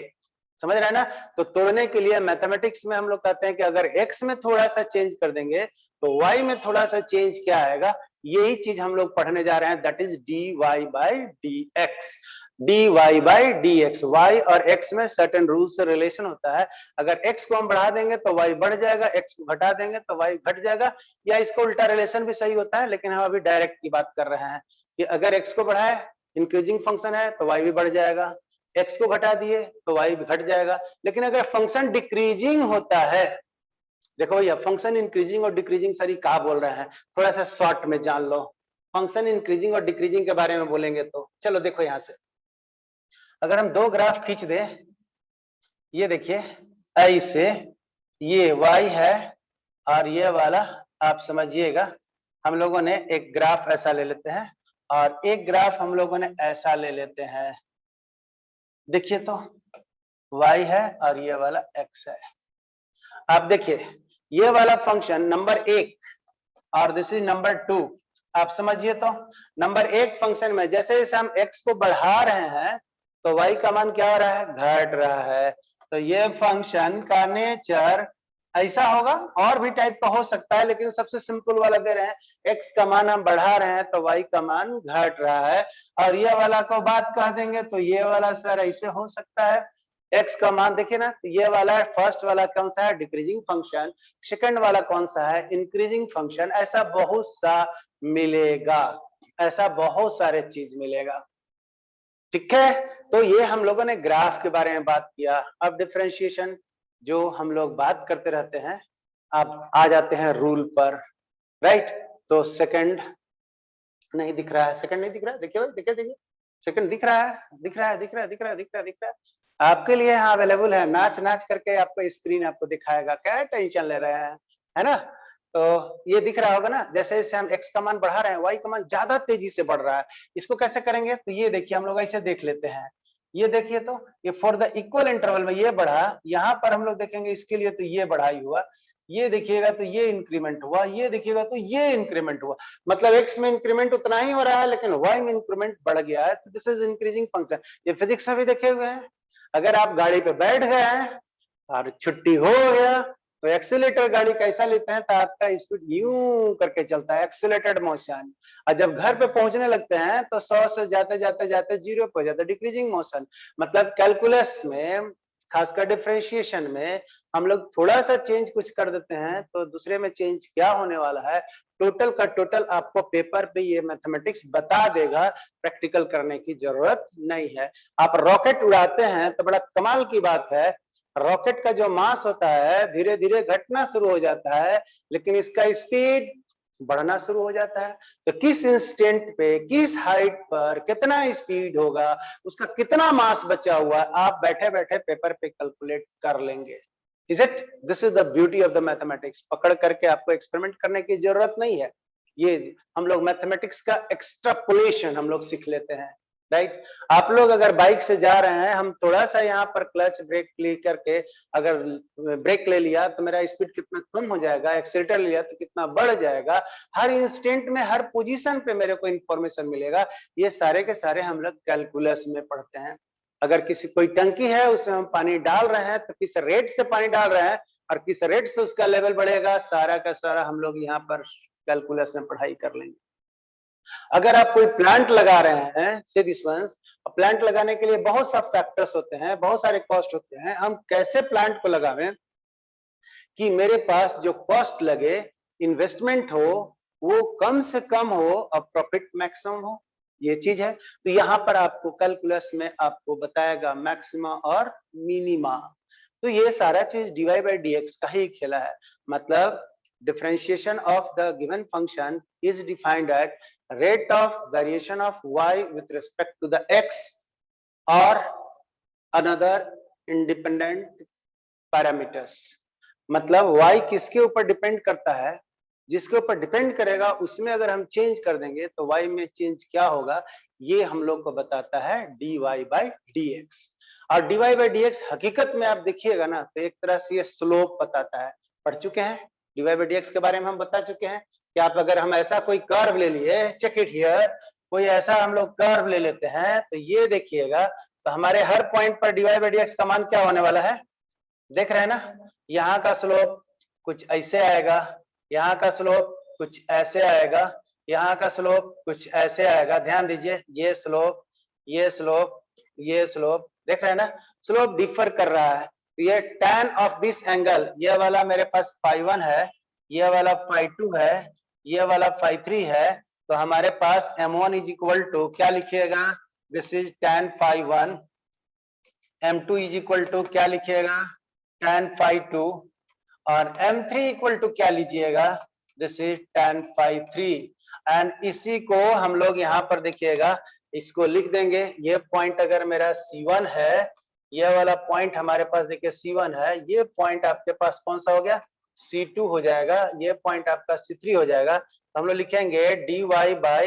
समझ रहे हैं ना। तो तोड़ने के लिए मैथमेटिक्स में हम लोग कहते हैं कि अगर x में थोड़ा सा चेंज कर देंगे तो y में थोड़ा सा चेंज क्या आएगा, यही चीज हम लोग पढ़ने जा रहे हैं, that is dy/dx। dy/dx, y और x में सर्टेन रूल से रिलेशन होता है। अगर x को हम बढ़ा देंगे तो y बढ़ जाएगा, x को घटा देंगे तो y घट जाएगा, या इसको उल्टा रिलेशन भी सही होता है, लेकिन हम अभी डायरेक्ट की बात कर रहे हैं कि अगर x को बढ़ाए, इंक्रीजिंग फंक्शन है तो y भी बढ़ जाएगा, x को घटा दिए तो y भी घट जाएगा। लेकिन अगर फंक्शन डिक्रीजिंग होता है, देखो भैया फंक्शन इंक्रीजिंग और डिक्रीजिंग सर क्या बोल रहे हैं, थोड़ा सा शॉर्ट में जान लो। फंक्शन इंक्रीजिंग और डिक्रीजिंग के बारे में बोलेंगे तो चलो देखो यहां से, अगर हम दो ग्राफ खींच दें, ये देखिए ऐसे, ये y है और ये वाला आप समझिएगा, हम लोगों ने एक ग्राफ ऐसा ले लेते हैं और एक ग्राफ हम लोगों ने ऐसा ले लेते हैं। देखिए तो y है और ये वाला x है। आप देखिए ये वाला फंक्शन नंबर 1 और दिस इज नंबर 2, आप समझिए तो नंबर 1 फंक्शन में जैसे जैसे हम x को बढ़ा रहे हैं तो y का मान क्या हो रहा है, घट रहा है। तो ये फंक्शन का नेचर ऐसा होगा, और भी टाइप का हो सकता है, लेकिन सबसे सिंपल वाला दे रहे हैं, x का मान हम बढ़ा रहे हैं तो y का मान घट रहा है। और ये वाला को बात कह देंगे तो ये वाला सर ऐसे हो सकता है, x का मान देखिए ना, ये वाला फर्स्ट वाला कौन सा है, डिक्रीजिंग फंक्शन, सेकंड वाला कौन सा है, इंक्रीजिंग फंक्शन। ऐसा बहुत सा मिलेगा, ऐसा बहुत सारे चीज मिलेगा, ठीक है। तो ये हम लोगों ने ग्राफ के बारे में बात किया। अब डिफरेंशिएशन जो हम लोग बात करते रहते हैं, आप आ जाते हैं रूल पर, राइट। तो सेकंड नहीं दिख रहा है, सेकंड नहीं दिख रहा है, देखिए भाई, देखिए देखिए सेकंड दिख रहा है, दिख रहा है, दिख रहा है, दिख रहा है, दिख रहा है, दिख रहा है आपके लिए, यहाँ अवेलेबल है, नाच नाच करके आपको स्क्रीन आपको दिखाएगा, क्या टेंशन ले रहे हैं, है ना। तो ये दिख रहा होगा ना, जैसे जैसे हम x का मान बढ़ा रहे हैं y का मान ज्यादा तेजी से बढ़ रहा है। इसको कैसे करेंगे, तो ये देखिए हम लोग ऐसे देख लेते हैं, ये देखिए तो ये फॉर द इक्वल इंटरवल में ये बढ़ा, यहाँ पर हम लोग देखेंगे इसके लिए तो ये बढ़ाई हुआ, ये देखिएगा तो ये इंक्रीमेंट हुआ, ये देखिएगा तो ये इंक्रीमेंट हुआ, मतलब x में इंक्रीमेंट उतना ही हो रहा है लेकिन y में इंक्रीमेंट बढ़ गया है, तो दिस इज इंक्रीजिंग फंक्शन। ये फिजिक्स में भी देखे हुए हैं। अगर आप गाड़ी पे बैठ गए हैं और छुट्टी हो गया तो एक्सीलेटर गाड़ी कैसा लेते हैं, तो आपका स्पीड यूं करके चलता है, एक्सीलेटेड मोशन। और जब घर पे पहुंचने लगते हैं तो 100 से जाते जाते जाते 0 पे हो जाता है, डिक्रीजिंग मोशन। मतलब कैलकुलस में खासकर डिफरेंशिएशन में हम लोग थोड़ा सा चेंज कुछ कर देते हैं तो दूसरे में चेंज क्या होने वाला है, टोटल का टोटल आपको पेपर पे ये मैथमेटिक्स बता देगा, प्रैक्टिकल करने की जरूरत नहीं है। आप रॉकेट उड़ाते हैं तो बड़ा कमाल की बात है, रॉकेट का जो मास होता है धीरे धीरे घटना शुरू हो जाता है लेकिन इसका स्पीड बढ़ना शुरू हो जाता है। तो किस इंस्टेंट पे, किस हाइट पर कितना स्पीड होगा, उसका कितना मास बचा हुआ है, आप बैठे बैठे पेपर पे कैलकुलेट कर लेंगे। Is it? This is the beauty of the mathematics. पकड़ करके आपको एक्सपेरिमेंट करने की जरूरत नहीं है, ये हम लोग मैथमेटिक्स का एक्सट्रापोलेशन हम लोग सीख लेते हैं, राइट। आप लोग अगर बाइक से जा रहे हैं, हम थोड़ा सा यहाँ पर क्लच ब्रेक लेकर के अगर ब्रेक ले लिया तो मेरा स्पीड कितना कम हो जाएगा, एक्सीलेटर ले लिया तो कितना बढ़ जाएगा, हर इंस्टेंट में हर पोजीशन पे मेरे को इंफॉर्मेशन मिलेगा। ये सारे के सारे हम लोग कैलकुलस में पढ़ते हैं। अगर किसी कोई टंकी है उसमें हम पानी डाल रहे हैं तो किस रेट से पानी डाल रहे हैं और किस रेट से उसका लेवल बढ़ेगा, सारा का सारा हम लोग यहाँ पर कैलकुलस में पढ़ाई कर लेंगे। अगर आप कोई प्लांट लगा रहे हैं, से दिस वंस, प्लांट लगाने के लिए बहुत सा फैक्टर्स होते हैं, बहुत सारे कॉस्ट होते हैं। हम कैसे प्लांट को लगावें कि मेरे पास जो कॉस्ट लगे, इन्वेस्टमेंट हो वो कम से कम हो और प्रॉफिट मैक्सिमम हो, ये चीज है। तो यहाँ पर आपको कैलकुलस में आपको बताएगा मैक्सिमा और मिनिमा। तो ये सारा चीज dy by dx का ही खेला है। मतलब differentiation of the given function is defined at rate of variation of y with respect to the x or another independent parameters। मतलब y किसके ऊपर डिपेंड करता है, जिसके ऊपर डिपेंड करेगा उसमें अगर हम चेंज कर देंगे तो y में चेंज क्या होगा, ये हम लोग को बताता है dy by dx। और dy by dx हकीकत में आप देखिएगा ना तो एक तरह से ये स्लोप बताता है। पढ़ चुके हैं dy by dx के बारे में, हम बता चुके हैं कि आप अगर हम ऐसा कोई कर्व ले लिए, चेक इट हियर, कोई ऐसा हम लोग कर्व ले लेते हैं तो ये देखिएगा तो हमारे हर पॉइंट पर dy by dx का मान क्या होने वाला है, देख रहे हैं ना। यहाँ का स्लोप कुछ ऐसे आएगा, यहाँ का स्लोप कुछ ऐसे आएगा, यहाँ का स्लोप कुछ ऐसे आएगा। ध्यान दीजिए, ये स्लोप, ये स्लोप, ये स्लोप, देख रहे हैं ना, स्लोप डिफर कर रहा है। तो ये tan ऑफ दिस एंगल, ये वाला मेरे पास phi1 है, ये वाला phi2 है, ये वाला phi3 है। तो हमारे पास m1 इज इक्वल टू क्या लिखिएगा, this is tan phi1, m2 is equal to क्या लिखिएगा, tan phi2, और m3 इक्वल टू क्या लीजिएगा, this is tan phi3। And इसी को हम लोग यहाँ पर देखिएगा, इसको लिख देंगे। ये पॉइंट अगर मेरा C1 है, ये वाला पॉइंट हमारे पास देखिए C1 है, ये पॉइंट आपके पास कौन सा हो गया, C2 हो जाएगा, ये पॉइंट आपका C3 हो जाएगा। तो हम लोग लिखेंगे dy by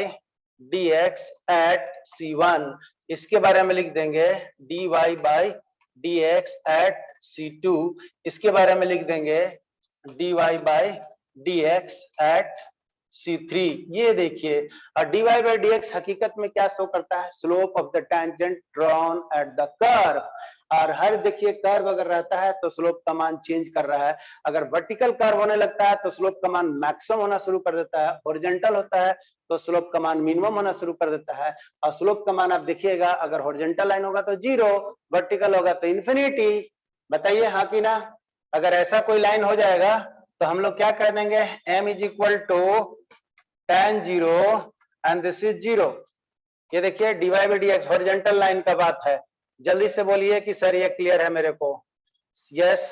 dx at C1, इसके बारे में लिख देंगे dy by dx at C2, इसके बारे में लिख देंगे dy by dx at C3। ये देखिए, dy by dx हकीकत में क्या शो करता है, slope of the tangent drawn at the curve. और हर देखिए कर्व अगर रहता है तो स्लोप का मान चेंज कर रहा है। अगर वर्टिकल कर्व होने लगता है तो स्लोप का मान मैक्सिमम होना शुरू कर देता है, हॉरिजॉन्टल होता है तो स्लोप का मान मिनिमम होना शुरू कर देता है। और स्लोप का मान आप देखिएगा, अगर हॉरिजॉन्टल लाइन होगा तो 0, वर्टिकल होगा तो इन्फिनिटी। बताइए हाँ कि ना। अगर ऐसा कोई लाइन हो जाएगा तो हम लोग क्या कर देंगे, m is equal to tan 0 and this is 0। ये देखिए dy by dx horizontal line का बात है। जल्दी से बोलिए कि सर ये क्लियर है मेरे को। यस,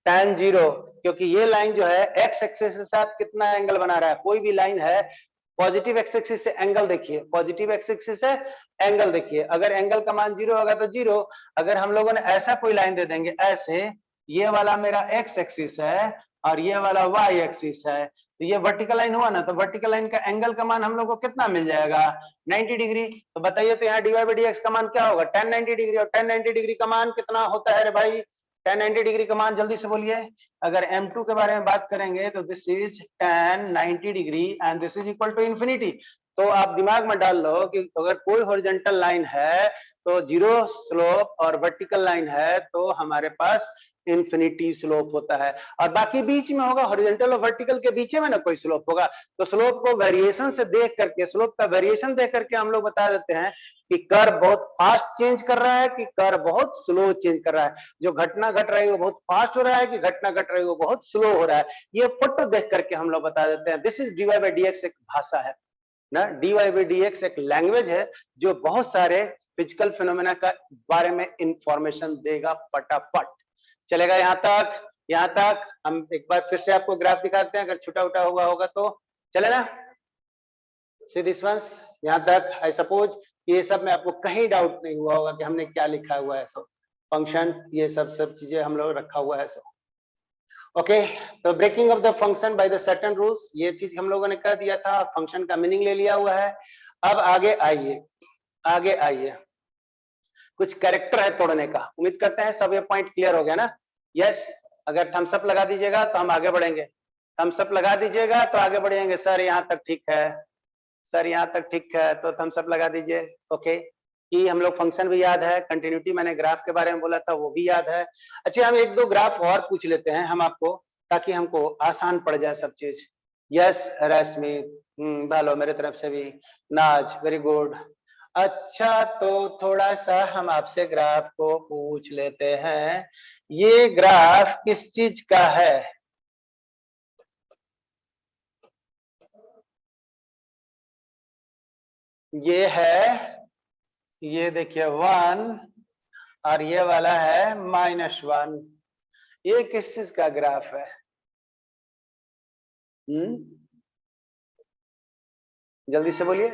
tan 0, क्योंकि ये लाइन जो है x एक्सिस के साथ कितना एंगल बना रहा है, कोई भी लाइन है पॉजिटिव एक्स एक्सिस से एंगल देखिए, पॉजिटिव एक्स एक्सिस से एंगल देखिए, अगर एंगल का मान 0 होगा तो 0। अगर हम लोगों ने ऐसा कोई लाइन दे देंगे, ऐसे, ये वाला मेरा एक्स एक्सिस है और ये वाला वाई एक्सिस है, तो ये वर्टिकल लाइन हुआ ना, तो वर्टिकल लाइन का एंगल का मान हम लोग को कितना मिल जाएगा 90 डिग्री। तो बताइए तो यहाँ dy by dx का मान क्या होगा tan 90 डिग्री, और tan 90 डिग्री का मान कितना होता है रे भाई, tan 90 डिग्री का मान जल्दी से बोलिए। अगर m2 के बारे में बात करेंगे तो this is tan 90 degree and this is equal to infinity. तो आप दिमाग में डाल लो कि अगर कोई हॉरिजॉन्टल लाइन है तो जीरो स्लोप, और वर्टिकल लाइन है तो हमारे पास इंफिनिटी स्लोप होता है, और बाकी बीच में होगा, हॉरिजॉन्टल और वर्टिकल के बीच में ना कोई स्लोप होगा। तो स्लोप को वेरिएशन से देख करके, स्लोप का वेरिएशन देख करके हम लोग बता देते हैं कि कर्व बहुत फास्ट चेंज कर रहा है कि कर्व बहुत स्लो चेंज कर रहा है, जो घटना घट रही है वो बहुत फास्ट हो रहा है कि घटना घट रही है वो बहुत स्लो हो रहा है। ये फोटो देख करके हम लोग बता देते हैं। This is dy by dx, एक भाषा है ना, dy by dx एक लैंग्वेज है जो बहुत सारे फिजिकल फिनोमेना का बारे में इंफॉर्मेशन देगा फटाफट। चलेगा यहाँ तक? यहाँ तक हम एक बार फिर से आपको ग्राफ दिखाते हैं, अगर छुटा उटा हुआ होगा तो चलेगा। सी दिस वंस, यहाँ तक आई सपोज ये सब में आपको कहीं डाउट नहीं हुआ होगा कि हमने क्या लिखा हुआ है, सो फंक्शन ये सब चीजें हम लोग रखा हुआ है। सो ओके, तो breaking of the function by the certain rules, ये चीज हम लोगों ने कर दिया था, फंक्शन का मीनिंग ले लिया हुआ है। अब आगे आइए, आगे आइए, कुछ कैरेक्टर है तोड़ने का। उम्मीद करते हैं सब ये पॉइंट क्लियर हो गया ना। यस, अगर थम्स अप लगा दीजिएगा तो हम आगे बढ़ेंगे, थम्स अप लगा दीजिएगा तो आगे बढ़ेंगे। सर यहाँ तक ठीक है, सर यहाँ तक ठीक है, तो थम्स अप लगा दीजिए। ओके, कि हम लोग फंक्शन भी याद है, कंटिन्यूटी मैंने ग्राफ के बारे में बोला था वो भी याद है। अच्छा, हम एक दो ग्राफ और पूछ लेते हैं हम आपको, ताकि हमको आसान पड़ जाए सब चीज। यस रश्मि, भालो मेरे तरफ से भी, नाज वेरी गुड। अच्छा, तो थोड़ा सा हम आपसे ग्राफ को पूछ लेते हैं, ये ग्राफ किस चीज का है? ये है, ये देखिए 1, और ये वाला है -1। ये किस चीज का ग्राफ है? जल्दी से बोलिए।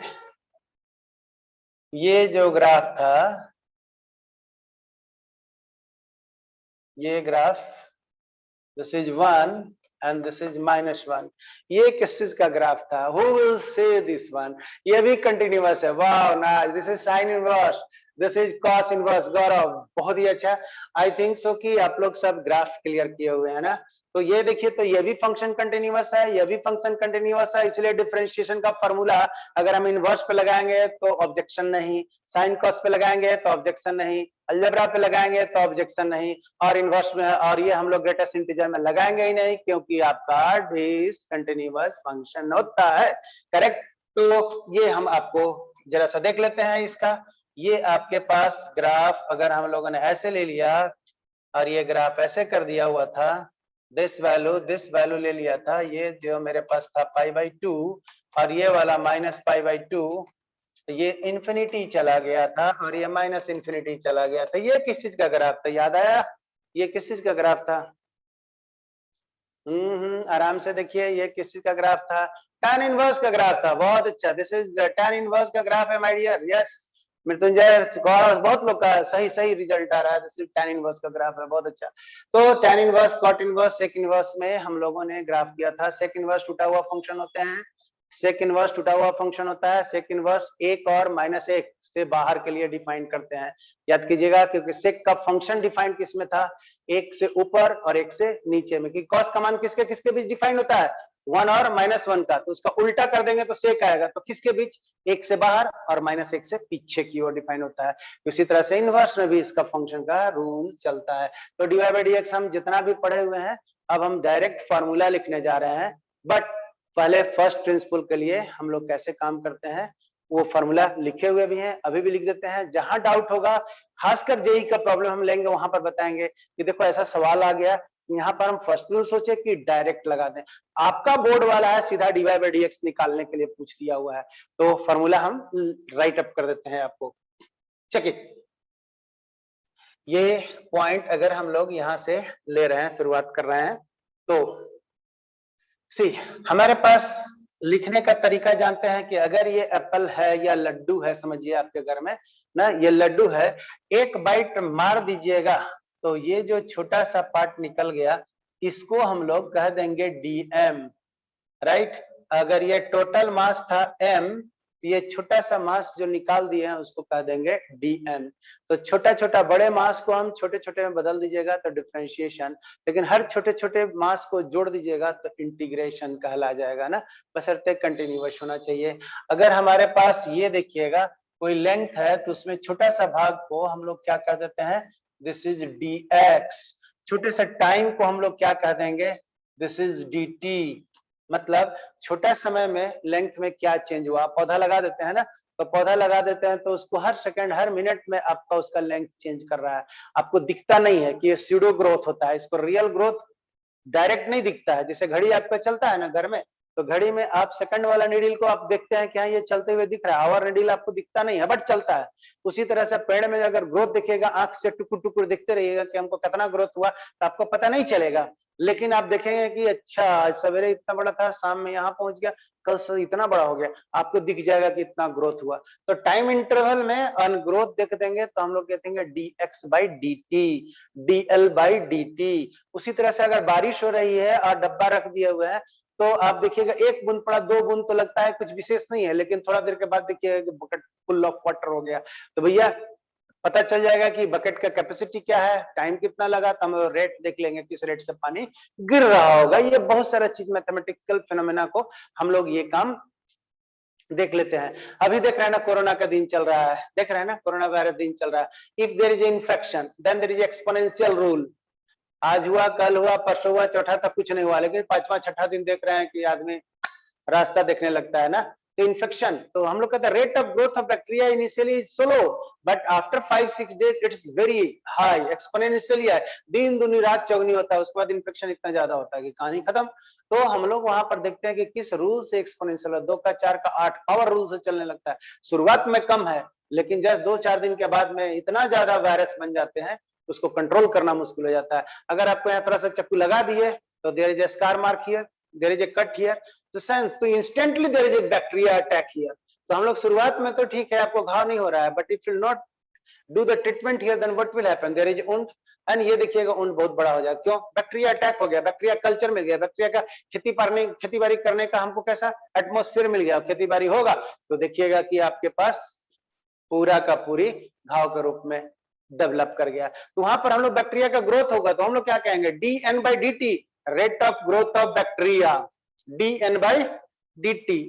ये जो ग्राफ था, ये graph, this is 1 and this is -1, ये किस चीज का ग्राफ था? Who will say this one? ये भी कंटिन्यूअस है। वाह nice, this is sine inverse, this is cos inverse. Gaurav बहुत ही अच्छा। आई थिंक सो कि आप लोग सब ग्राफ क्लियर किए हुए हैं ना। तो ये देखिए, तो ये भी फंक्शन कंटिन्यूअस है, ये भी फंक्शन कंटिन्यूअस है, इसलिए डिफरेंशिएशन का फॉर्मूला अगर हम इनवर्स पे लगाएंगे तो ऑब्जेक्शन नहीं, साइन कॉस पे लगाएंगे तो ऑब्जेक्शन नहीं, अलजेब्रा पे लगाएंगे तो ऑब्जेक्शन नहीं, और इनवर्स में और ये हम लोग ग्रेटेस्ट इंटीजर में लगाएंगे ही नहीं, क्योंकि आपका डिसकंटिन्यूअस फंक्शन होता है। करेक्ट? तो ये हम आपको जरा सा देख लेते हैं इसका। ये आपके पास ग्राफ अगर हम लोगों ने ऐसे ले लिया और ये ग्राफ ऐसे कर दिया हुआ था, दिस वैल्यू ले लिया था, ये जो मेरे पास था π/2, और ये वाला -π/2, ये इंफिनिटी चला गया था और ये माइनस इंफिनिटी चला गया था। ये किस चीज का ग्राफ था, याद आया? ये किस चीज का ग्राफ था? आराम से देखिए, ये किस चीज का ग्राफ था? tan इनवर्स का ग्राफ था। बहुत अच्छा, दिस इज tan इनवर्स का ग्राफ है माय डियर। यस मृत्युंजय, बहुत लोग का सही सही रिजल्ट आ रहा है। दिस इज tan इनवर्स का ग्राफ है, बहुत अच्छा। तो tan inverse, cot inverse, sec inverse में हम लोगों ने ग्राफ किया था। sec इनवर्स टूटा हुआ फंक्शन होते हैं, सेक इनवर्स टूटा हुआ फंक्शन होता है। सेक इनवर्स 1 और -1 से बाहर के लिए डिफाइन करते हैं, याद कीजिएगा, क्योंकि सेक का फंक्शन डिफाइन किस में था? 1 से ऊपर और 1 से नीचे में। क्योंकि कॉस का मान किसके किसके बीच डिफाइन होता है? 1 और -1 का। तो उसका उल्टा कर देंगे तो सेक आएगा, तो किसके बीच? 1 से बाहर और -1 से पीछे की ओर डिफाइन होता है। उसी तरह से इनवर्स में भी इसका फंक्शन का रूल चलता है। तो dy by dx हम जितना भी पढ़े हुए हैं, अब हम डायरेक्ट फॉर्मूला लिखने जा रहे हैं। बट पहले फर्स्ट प्रिंसिपल के लिए हम लोग कैसे काम करते हैं वो फॉर्मूला लिखे हुए भी हैं, अभी भी लिख देते हैं। जहां डाउट होगा, खासकर जेई का प्रॉब्लम हम लेंगे, वहां पर बताएंगे कि देखो ऐसा सवाल आ गया, यहाँ पर हम फर्स्ट रूल सोचे कि डायरेक्ट लगा दें। आपका बोर्ड वाला है सीधा dy by dx निकालने के लिए पूछ दिया हुआ है, तो फॉर्मूला हम राइट अप कर देते हैं आपको। Check it. ये पॉइंट अगर हम लोग यहां से ले रहे हैं, शुरुआत कर रहे हैं, तो सी हमारे पास लिखने का तरीका जानते हैं कि अगर ये एप्पल है या लड्डू है, समझिए आपके घर में ना ये लड्डू है, एक बाइट मार दीजिएगा तो ये जो छोटा सा पार्ट निकल गया, इसको हम लोग कह देंगे DM। राइट। अगर ये टोटल मास था m, ये छोटा सा मास जो निकाल दिए हैं उसको कह देंगे dm। तो छोटा छोटा बड़े मास को हम छोटे छोटे में बदल दीजिएगा तो डिफरेंशिएशन, लेकिन हर छोटे छोटे मास को जोड़ दीजिएगा तो इंटीग्रेशन कहला जाएगा ना, बशर्ते कंटिन्यूअस होना चाहिए। अगर हमारे पास ये देखिएगा कोई लेंथ है तो उसमें छोटा सा भाग को हम लोग क्या कह देते हैं, दिस इज dx। छोटे से टाइम को हम लोग क्या कह देंगे, दिस इज dt। मतलब छोटा समय में लेंथ में क्या चेंज हुआ, पौधा लगा देते हैं ना, तो पौधा लगा देते हैं तो उसको हर सेकंड हर मिनट में आपका उसका लेंथ चेंज कर रहा है, आपको दिखता नहीं है कि ये स्यूडो ग्रोथ होता है, इसको रियल ग्रोथ डायरेक्ट नहीं दिखता है। जैसे घड़ी आपका चलता है ना घर में, तो घड़ी में आप सेकंड वाला नीडल को आप देखते हैं कि हाँ ये चलते हुए दिख रहा है, आवर नीडल आपको दिखता नहीं है बट चलता है। उसी तरह से पेड़ में अगर ग्रोथ दिखेगा, आंख से टुकुर टुकुर दिखते रहिएगा कि हमको कितना ग्रोथ हुआ, तो आपको पता नहीं चलेगा। लेकिन आप देखेंगे कि अच्छा आज सवेरे इतना बड़ा था, शाम में यहाँ पहुंच गया, कल से इतना बड़ा हो गया, आपको दिख जाएगा कि इतना ग्रोथ हुआ। तो टाइम इंटरवल में अन ग्रोथ देख देंगे तो हम लोग कहते हैं dx by dt, dl by dt। उसी तरह से अगर बारिश हो रही है और डब्बा रख दिया हुआ है तो आप देखिएगा एक बूंद पड़ा, दो बूंद तो लगता है कुछ विशेष नहीं है, लेकिन थोड़ा देर के बाद देखिएगा कि बकेट फुल ऑफ वाटर हो गया। तो भैया पता चल जाएगा कि बकेट का कैपेसिटी क्या है, टाइम कितना लगा, तो हम रेट देख लेंगे किस रेट से पानी गिर रहा होगा। ये बहुत सारा चीज मैथमेटिकल फिनोमेना को हम लोग ये काम देख लेते हैं। अभी देख रहे हैं ना कोरोना का दिन चल रहा है, देख रहे हैं ना कोरोना वायरस दिन चल रहा है। If there is infection then there is exponential rule. आज हुआ, कल हुआ, परसों हुआ, चौथा तक कुछ नहीं हुआ, लेकिन पांचवा छठा दिन देख रहे हैं कि आदमी रास्ता देखने लगता है ना। तो इन्फेक्शन, तो हम लोग कहते हैं rate of growth of bacteria initially is slow but after 5-6 days it is very high, exponentially high, दिन दुनी रात चौगनी होता है, उसके बाद इन्फेक्शन इतना ज्यादा होता है कि कहानी खत्म। तो हम लोग वहां पर देखते हैं कि किस रूल से एक्सपोनेंशियल, 2 का 4 का 8 पावर रूल से चलने लगता है। शुरुआत में कम है, लेकिन जब 2-4 दिन के बाद में इतना ज्यादा वायरस बन जाते हैं उसको कंट्रोल करना मुश्किल हो जाता है। अगर आपको यहाँ थोड़ा सा चक्कू लगा दिए तो there is a scar mark here, there is a cut here, तो सेंस तो instantly there is a bacteria attack here. तो हम लोग शुरुआत में तो ठीक है आपको घाव नहीं हो रहा है, but if you not do the treatment here then what will happen, there is wound and ये देखिएगा वुंड बहुत बड़ा हो जाएगा। क्यों? बैक्टीरिया अटैक हो गया, बैक्टीरिया कल्चर मिल गया, बैक्टीरिया का खेती बाड़ी करने का हमको कैसा एटमॉस्फेयर मिल गया, खेती बाड़ी होगा तो देखिएगा कि आपके पास पूरा का पूरी घाव के रूप में डेवलप कर गया। तो वहां पर हम लोग बैक्टीरिया का ग्रोथ होगा तो हम लोग क्या कहेंगे, dn by dt, rate of growth of bacteria, dn by dt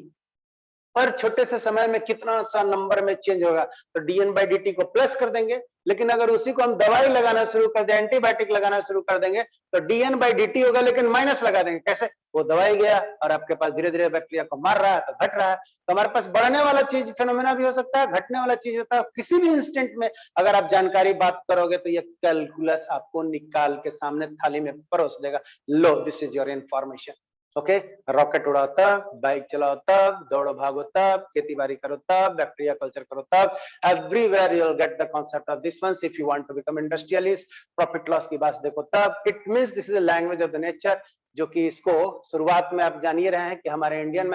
पर छोटे से समय में कितना सा नंबर में चेंज होगा, तो dn by dt को प्लस कर देंगे। लेकिन अगर उसी को हम दवाई लगाना शुरू कर दें, एंटीबायोटिक लगाना शुरू कर देंगे तो dn by dt होगा, लेकिन माइनस लगा देंगे। कैसे? वो दवाई गया और आपके पास धीरे धीरे बैक्टीरिया को मार रहा है तो घट रहा है। तो हमारे पास बढ़ने वाला चीज फिनोमेना भी हो सकता है, घटने वाला चीज होता है। किसी भी इंस्टेंट में अगर आप जानकारी बात करोगे तो ये कैलकुलस आपको निकाल के सामने थाली में परोस देगा, लो this is your information. Okay, rocket उड़ाओ तब, बाइक चलाओ तब, दौड़ो भागो तब, खेती बाड़ी करो तब, बैक्टीरिया कल्चर करो तब, everywhere you will get the concept of this once if you want to become industrialist, profit loss की बात देखो तब। It means this is the language of the nature, जो कि इसको शुरुआत में आप जानिए रहे हैं कि हमारे इंडियन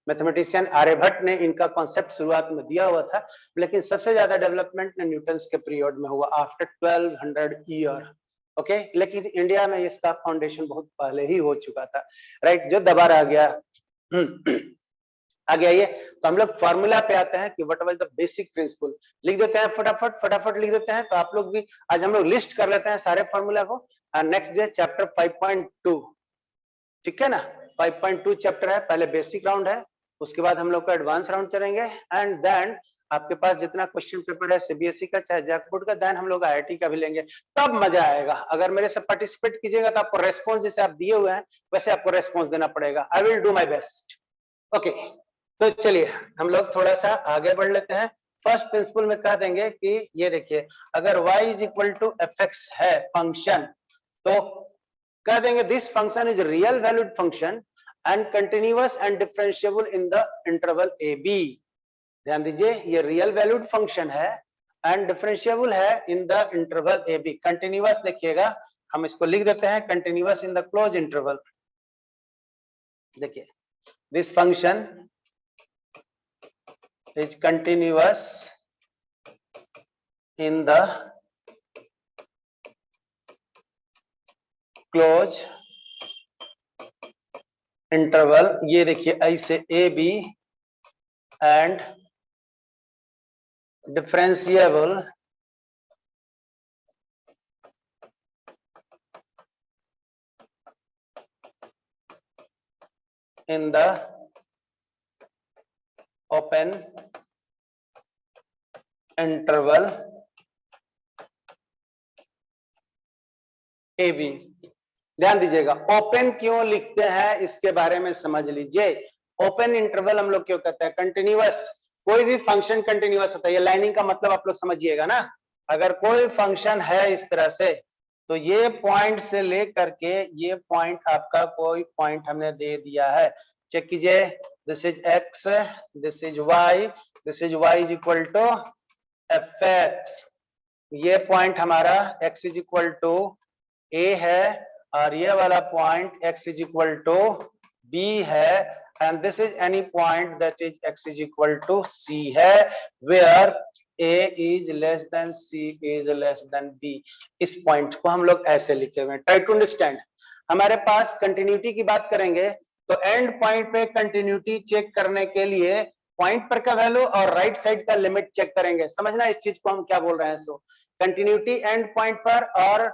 मैथमेटिशियन आर्यभट्ट ने इनका कॉन्सेप्ट शुरुआत में दिया हुआ था, लेकिन सबसे ज्यादा डेवलपमेंट ने न्यूटन के पीरियड में हुआ आफ्टर 1200 ईयर। ओके, लेकिन इंडिया में इसका फाउंडेशन बहुत पहले ही हो चुका था, राइट, जो दबा रह गया। आगे आइए, तो हम लोग फॉर्मूला पे आते हैं कि what was the basic principle. लिख देते हैं फटाफट लिख देते हैं। तो आप लोग भी आज हम लोग लिस्ट कर लेते हैं सारे फॉर्मूला को। नेक्स्ट डे चैप्टर 5.2, ठीक है ना, 5.2 चैप्टर है, पहले बेसिक राउंड है, उसके बाद हम लोग का एडवांस राउंड चलेंगे एंड देन आपके पास जितना क्वेश्चन पेपर है सीबीएसई का चाहे जैक बोर्ड का, देन हम लोग आईआईटी का भी लेंगे, तब मजा आएगा। अगर मेरे से पार्टिसिपेट कीजिएगा तो आपको रेस्पॉन्स जैसे आप दिए हुए हैं वैसे आपको रेस्पॉन्स देना पड़ेगा। I will do my best. Okay, तो चलिए हम लोग थोड़ा सा आगे बढ़ लेते हैं। फर्स्ट प्रिंसिपल में कह देंगे कि ये देखिए, अगर y is equal to F X है फंक्शन, तो कह देंगे this function is real valued function and continuous and differentiable in the interval A B. ध्यान दीजिए, ये रियल वैल्यूड फंक्शन है एंड डिफरेंशिएबल है in the interval A B. Continuous देखिएगा, हम इसको लिख देते हैं continuous in the closed interval. देखिए, this function is continuous in the closed interval, ये देखिए ऐसे A B and differentiable in the open interval A B. ध्यान दीजिएगा, ओपन क्यों लिखते हैं इसके बारे में समझ लीजिए। ओपन इंटरवल हम लोग क्यों कहते हैं, कंटिन्यूअस, कोई भी फंक्शन कंटिन्यूअस होता है। ये लाइनिंग का मतलब आप लोग समझिएगा ना, अगर कोई फंक्शन है इस तरह से, तो ये पॉइंट से लेकर के ये पॉइंट आपका कोई पॉइंट हमने दे दिया है, चेक कीजिए, this is X, this is Y, this is Y is equal to F X, ये पॉइंट हमारा x is equal to A है और ये वाला point x is equal to b है, and this is any point that is x is equal to c है, where a is less than c is less than b। इस point को हम लोग ऐसे लिखे हुए हैं, ट्राई टू अंडरस्टैंड। हमारे पास कंटिन्यूटी की बात करेंगे तो एंड पॉइंट पे कंटिन्यूटी चेक करने के लिए पॉइंट पर का वैल्यू और राइट साइड का लिमिट चेक करेंगे। समझना इस चीज को हम क्या बोल रहे हैं। सो कंटिन्यूटी एंड पॉइंट पर और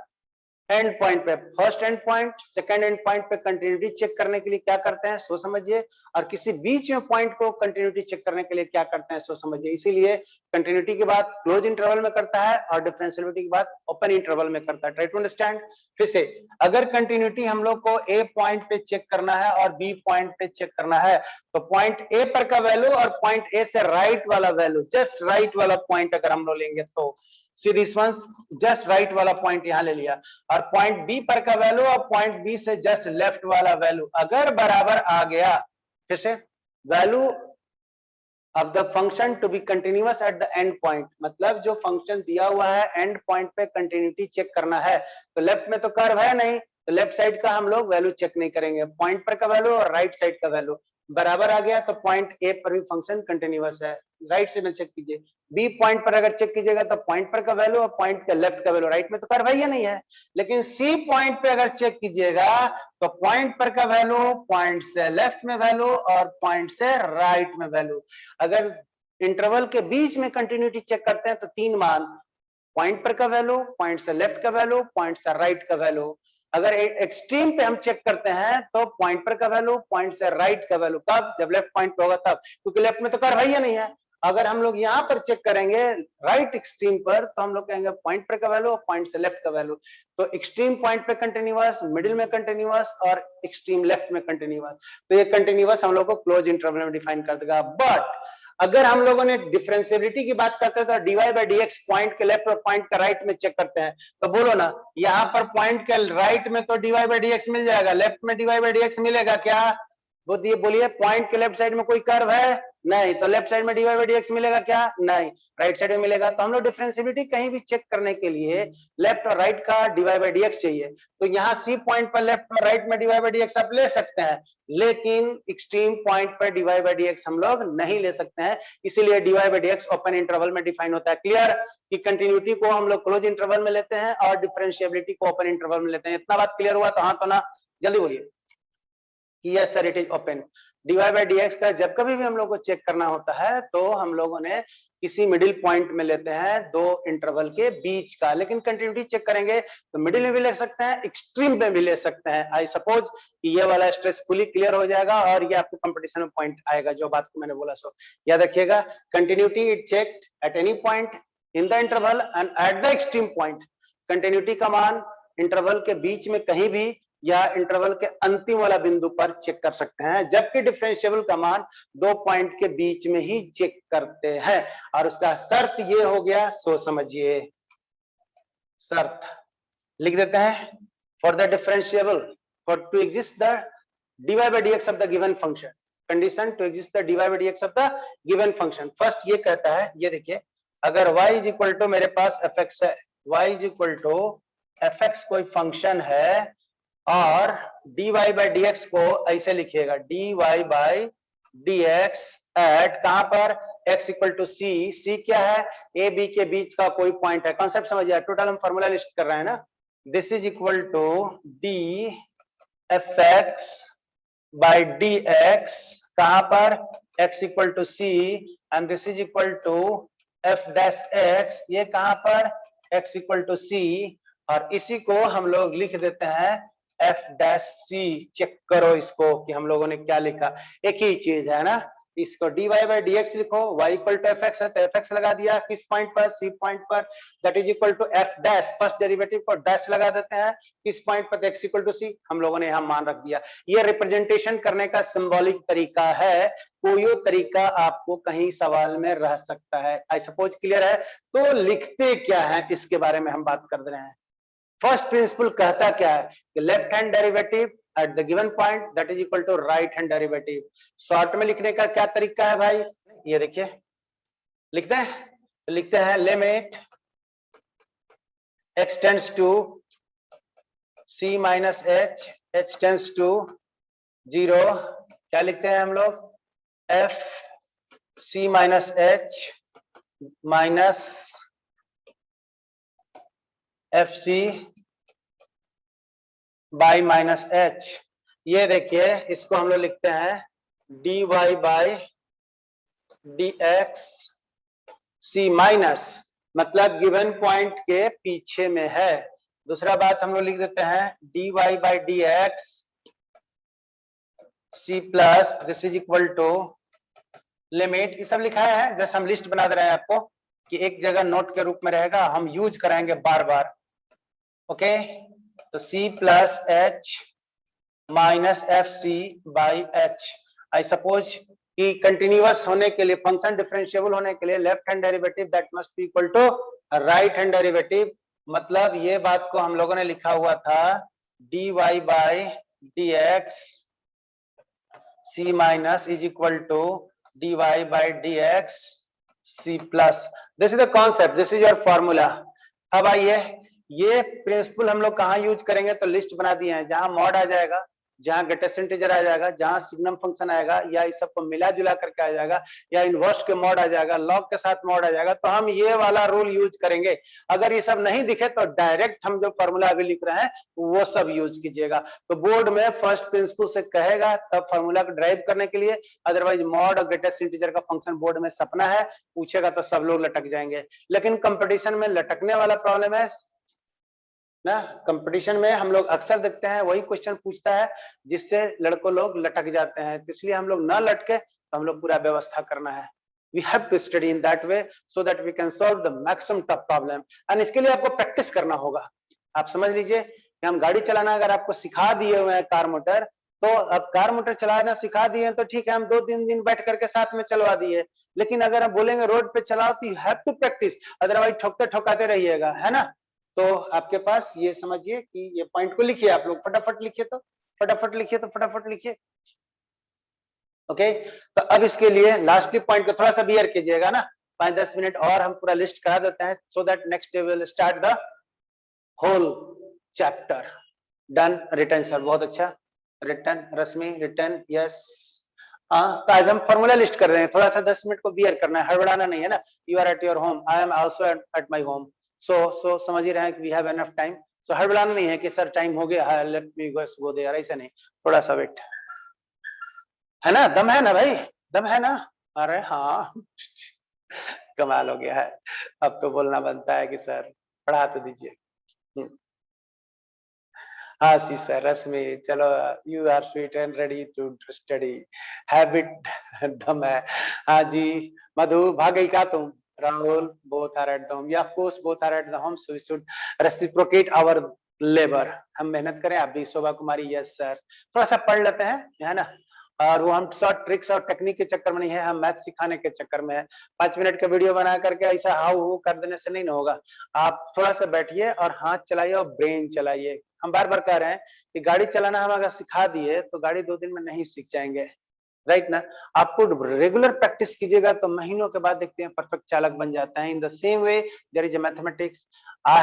एंड पॉइंट पे, first and point second and point पे कंटिन्यूटी चेक करने के लिए क्या करते हैं सो समझिए, और किसी बीच में पॉइंट को कंटिन्यूटी चेक करने के लिए क्या करते हैं सो समझिए। इसीलिए कंटिन्यूटी की बात क्लोज इंटरवल में करता है और डिफरेंशिएबिलिटी की बात ओपन इंटरवल में करता है। Try to understand. फिर से, अगर कंटिन्यूटी हम लोग को ए पॉइंट पे चेक करना है और बी पॉइंट पे चेक करना है, तो पॉइंट ए पर का वैल्यू और पॉइंट ए से राइट वाला वैल्यू, जस्ट राइट वाला पॉइंट अगर हम लोग लेंगे तो see this one, just right वाला पॉइंट यहां ले लिया, और पॉइंट बी पर का वैल्यू और पॉइंट बी से जस्ट लेफ्ट वाला वैल्यू अगर बराबर आ गया, कैसे, value of the function to be continuous at the end point, मतलब जो फंक्शन दिया हुआ है एंड पॉइंट पे कंटिन्यूटी चेक करना है, तो लेफ्ट में तो कर्व है नहीं, तो लेफ्ट साइड का हम लोग वैल्यू चेक नहीं करेंगे, पॉइंट पर का वैल्यू और राइट साइड का वैल्यू बराबर आ गया तो पॉइंट ए पर भी फंक्शन कंटिन्यूअस है। राइट से में चेक कीजिए, बी पॉइंट पर अगर चेक कीजिएगा तो पॉइंट पर का वैल्यू और पॉइंट के लेफ्ट का वैल्यू, राइट में तो कर्व है या नहीं है। लेकिन सी पॉइंट पे अगर चेक कीजिएगा तो पॉइंट पर का वैल्यू, पॉइंट से लेफ्ट में वैल्यू और पॉइंट से राइट में वैल्यू। अगर इंटरवल के बीच में कंटिन्यूटी चेक करते हैं तो तीन मान, पॉइंट पर का वैल्यू, पॉइंट से लेफ्ट का वैल्यू, पॉइंट से राइट का वैल्यू। अगर एक्सट्रीम पे हम चेक करते हैं तो पॉइंट पर का वैल्यू, पॉइंट से राइट का वैल्यू, कब, जब लेफ्ट पॉइंट पे होगा तब, क्योंकि लेफ्ट में तो कर्व है या नहीं है। अगर हम लोग यहाँ पर चेक करेंगे राइट एक्सट्रीम पर, तो हम लोग कहेंगे पॉइंट पर का वैल्यू और पॉइंट से लेफ्ट का वैल्यू। तो एक्सट्रीम पॉइंट पे कंटिन्यूअस, मिडिल में कंटिन्यूअस और एक्सट्रीम लेफ्ट में कंटिन्यूअस। तो ये कंटिन्यूअस हम लोग को क्लोज इंटरवल में डिफाइन कर देगा। बट अगर हम लोगों ने डिफरेंशिएबिलिटी की बात करते हैं तो D by D x point के लेफ्ट और पॉइंट के राइट में चेक करते हैं, तो बोलो ना, यहाँ पर पॉइंट के राइट में तो डी बाई डी एक्स मिल जाएगा, लेफ्ट में डी बाई डी एक्स मिलेगा क्या, बोलिए, पॉइंट के लेफ्ट साइड में कोई कर्व है नहीं, तो लेफ्ट साइड में डी बाई डी एक्स मिलेगा क्या, नहीं, राइट साइड में मिलेगा। तो हम लोग डिफरेंशिएबिलिटी कहीं भी चेक करने के लिए लेफ्ट और राइट का डी बाई डी एक्स चाहिए, तो यहाँ सी पॉइंट पर लेफ्ट और राइट में डी बाई डी एक्स आप ले सकते हैं, लेकिन एक्सट्रीम पॉइंट पर डी बाई डी एक्स हम लोग नहीं ले सकते हैं, इसीलिए D by D x open interval में डिफाइन होता है। क्लियर, कि कंटिन्यूटी को हम लोग क्लोज इंटरवल में लेते हैं और डिफरेंशिएबिलिटी को ओपन इंटरवल में लेते हैं। इतना बात क्लियर हुआ तो हाँ तो ना, जल्दी बोलिए कि yes sir it is open. D by D X का जब कभी भी हम लोग को चेक करना होता है तो हम लोगों ने किसी मिडिल पॉइंट में लेते हैं दो इंटरवल के बीच का, लेकिन कंटिन्यूटी चेक करेंगे तो मिडिल में भी ले सकते हैं, एक्सट्रीम में भी ले सकते हैं। आई सपोज कि ये वाला स्ट्रेसफुली क्लियर हो जाएगा और ये आपको कंपटीशन में पॉइंट आएगा, जो बात को मैंने बोला सो याद रखिएगा। Continuity it checked at any point in the interval and at the extreme point. Continuity का मान इंटरवल के बीच में कहीं भी या इंटरवल के अंतिम वाला बिंदु पर चेक कर सकते हैं, जबकि डिफरेंशिएबल का मान दो पॉइंट के बीच में ही चेक करते हैं। और उसका शर्त ये हो गया, सो समझिए, शर्त लिख देते हैं, for the differentiable, for to exist the dy by dx of the given function, condition to exist the dy by dx of the given function. First ये कहता है, ये देखिए, अगर y इज इक्वल टू मेरे पास fx है, y is equal to fx कोई फंक्शन है, और dy by dx को ऐसे लिखिएगा, dy by dx एट कहां पर, x equal to c, c क्या है, a b के बीच का कोई पॉइंट है, कॉन्सेप्ट समझिए, टोटल हम फॉर्मूला लिस्ट कर रहे हैं ना, this is equal to D F X by D X, कहां पर x equal to C, and this is equal to F dash X, ये कहां पर x इक्वल टू सी, और इसी को हम लोग लिख देते हैं एफ डैश सी। चेक करो इसको कि हम लोगों ने क्या लिखा, एक ही चीज है ना। इसको dy बाई डी एक्स लिखो, y equal to F X है तो एफ एक्स लगा दिया किस पॉइंट पर, सी पॉइंट पर, that is equal to F dash, first derivative को डैश लगा देते हैं किस पॉइंट पर, x इक्वल टू सी, हम लोगों ने यहाँ मान रख दिया। ये रिप्रेजेंटेशन करने का सिंबॉलिक तरीका है, कोई तरीका आपको कहीं सवाल में रह सकता है। आई सपोज क्लियर है। तो लिखते क्या है इसके बारे में हम बात कर रहे हैं। फर्स्ट प्रिंसिपल कहता क्या है कि left hand derivative at the given point that is equal to right hand derivative. Short में लिखने का क्या तरीका है भाई, ये देखिए लिखते हैं limit x tends to c minus h, h tends to 0, क्या लिखते हैं हम लोग, f c minus h minus F C by minus H. ये देखिए इसको हम लोग लिखते हैं D Y by D X C minus, मतलब गिवन पॉइंट के पीछे में है। दूसरा बात हम लोग लिख देते हैं D Y by D X C plus, this is equal to limit, ये सब लिखा है, जैसे हम लिस्ट बना दे रहे हैं आपको कि एक जगह नोट के रूप में रहेगा, हम यूज कराएंगे बार बार। ओके, तो c plus H minus F C by H. I suppose कि कंटिन्यूअस होने के लिए, फंक्शन डिफरेंशिएबल होने के लिए left hand derivative that must be equal to right hand derivative, मतलब ये बात को हम लोगों ने लिखा हुआ था D Y by D X C minus is equal to D Y by D X C plus. This is the concept, this is your formula. अब आइए ये प्रिंसिपल हम लोग कहाँ यूज करेंगे, तो लिस्ट बना दिए हैं, जहां मॉड आ जाएगा, जहां ग्रेटेस्ट इंटीजर आ जाएगा, जहां सिग्नम फंक्शन आएगा, या इस सबको मिला जुला करके आ जाएगा, या इनवर्स के मॉड आ जाएगा, लॉग के साथ मॉड आ जाएगा, तो हम ये वाला रूल यूज करेंगे। अगर ये सब नहीं दिखे तो डायरेक्ट हम जो फॉर्मूला अभी लिख रहे हैं वो सब यूज कीजिएगा। तो बोर्ड में फर्स्ट प्रिंसिपल से कहेगा तब फॉर्मूला को ड्राइव करने के लिए, अदरवाइज मॉड और ग्रेटेस्ट इंटीजर का फंक्शन बोर्ड में सपना है, पूछेगा तो सब लोग लटक जाएंगे। लेकिन कंपटीशन में लटकने वाला प्रॉब्लम है ना, कंपटीशन में हम लोग अक्सर देखते हैं वही क्वेश्चन पूछता है जिससे लड़कों लोग लटक जाते हैं, तो इसलिए हम लोग ना लटके तो हम लोग पूरा व्यवस्था करना है। We have to study in that way so that we can solve the maximum tough problem, and इसके लिए आपको प्रैक्टिस करना होगा। आप समझ लीजिए कि हम गाड़ी चलाना अगर आपको सिखा दिए हुए हैं कार मोटर, तो अब कार मोटर चलाना सिखा दिए हैं तो ठीक है, हम 2-3 दिन बैठ करके साथ में चलवा दिए, लेकिन अगर हम बोलेंगे रोड पे चलाओ तो you have to practice, otherwise ठोकते ठोकाते रहिएगा, है ना। तो आपके पास ये समझिए कि ये पॉइंट को लिखिए, आप लोग फटाफट लिखिए, तो फटाफट लिखिए, तो फटाफट लिखिए। ओके, तो अब इसके लिए लास्टली पॉइंट को थोड़ा सा बियर कीजिएगा ना, 5-10 मिनट और हम पूरा लिस्ट करा देते हैं, so that next day will start the whole chapter. Done, return sir, बहुत अच्छा, रिटर्न रश्मि, रिटर्न यस। हाँ, तो आज हम फॉर्मूला लिस्ट कर रहे हैं, थोड़ा सा 10 मिनट को बियर करना है, हड़बड़ाना नहीं है ना। You are at your home, I am also at my home, so समझ ही रहे हैं कि we have enough time. So हड़बड़ाना नहीं है कि सर टाइम हो गया, लेट मी गो देयर, ऐसा नहीं, थोड़ा सा वेट, है ना, दम है ना भाई, दम है ना। अरे हाँ कमाल हो गया है, अब तो बोलना बनता है कि सर पढ़ा तो दीजिए। हाँ सी सर, रश्मि, चलो you are sweet and ready to study, habit दम है। हाँ जी, मधु भाग गई क्या तुम, Rahul, both are at the home, yeah of course both are at the home, so we should reciprocate our labor, हम मेहनत करें। आप भी, शोभा कुमारी, यस सर, थोड़ा सा पढ़ लेते हैं, है ना, और वो हम शॉर्ट ट्रिक्स और टेक्निक के चक्कर में नहीं है, हम मैथ सिखाने के चक्कर में है। 5 मिनट का वीडियो बना करके ऐसा हाउ हू कर देने से नहीं ना होगा, आप थोड़ा सा बैठिए और हाथ चलाइए और ब्रेन चलाइए। हम बार बार कह रहे हैं कि गाड़ी चलाना हम अगर सिखा दिए तो गाड़ी 2 दिन में नहीं सीख जाएंगे, राइट ना। आपको रेगुलर प्रैक्टिस कीजिएगा तो महीनों के बाद देखते हैं परफेक्ट चालक बन जाता है। In the same way there is a mathematics, I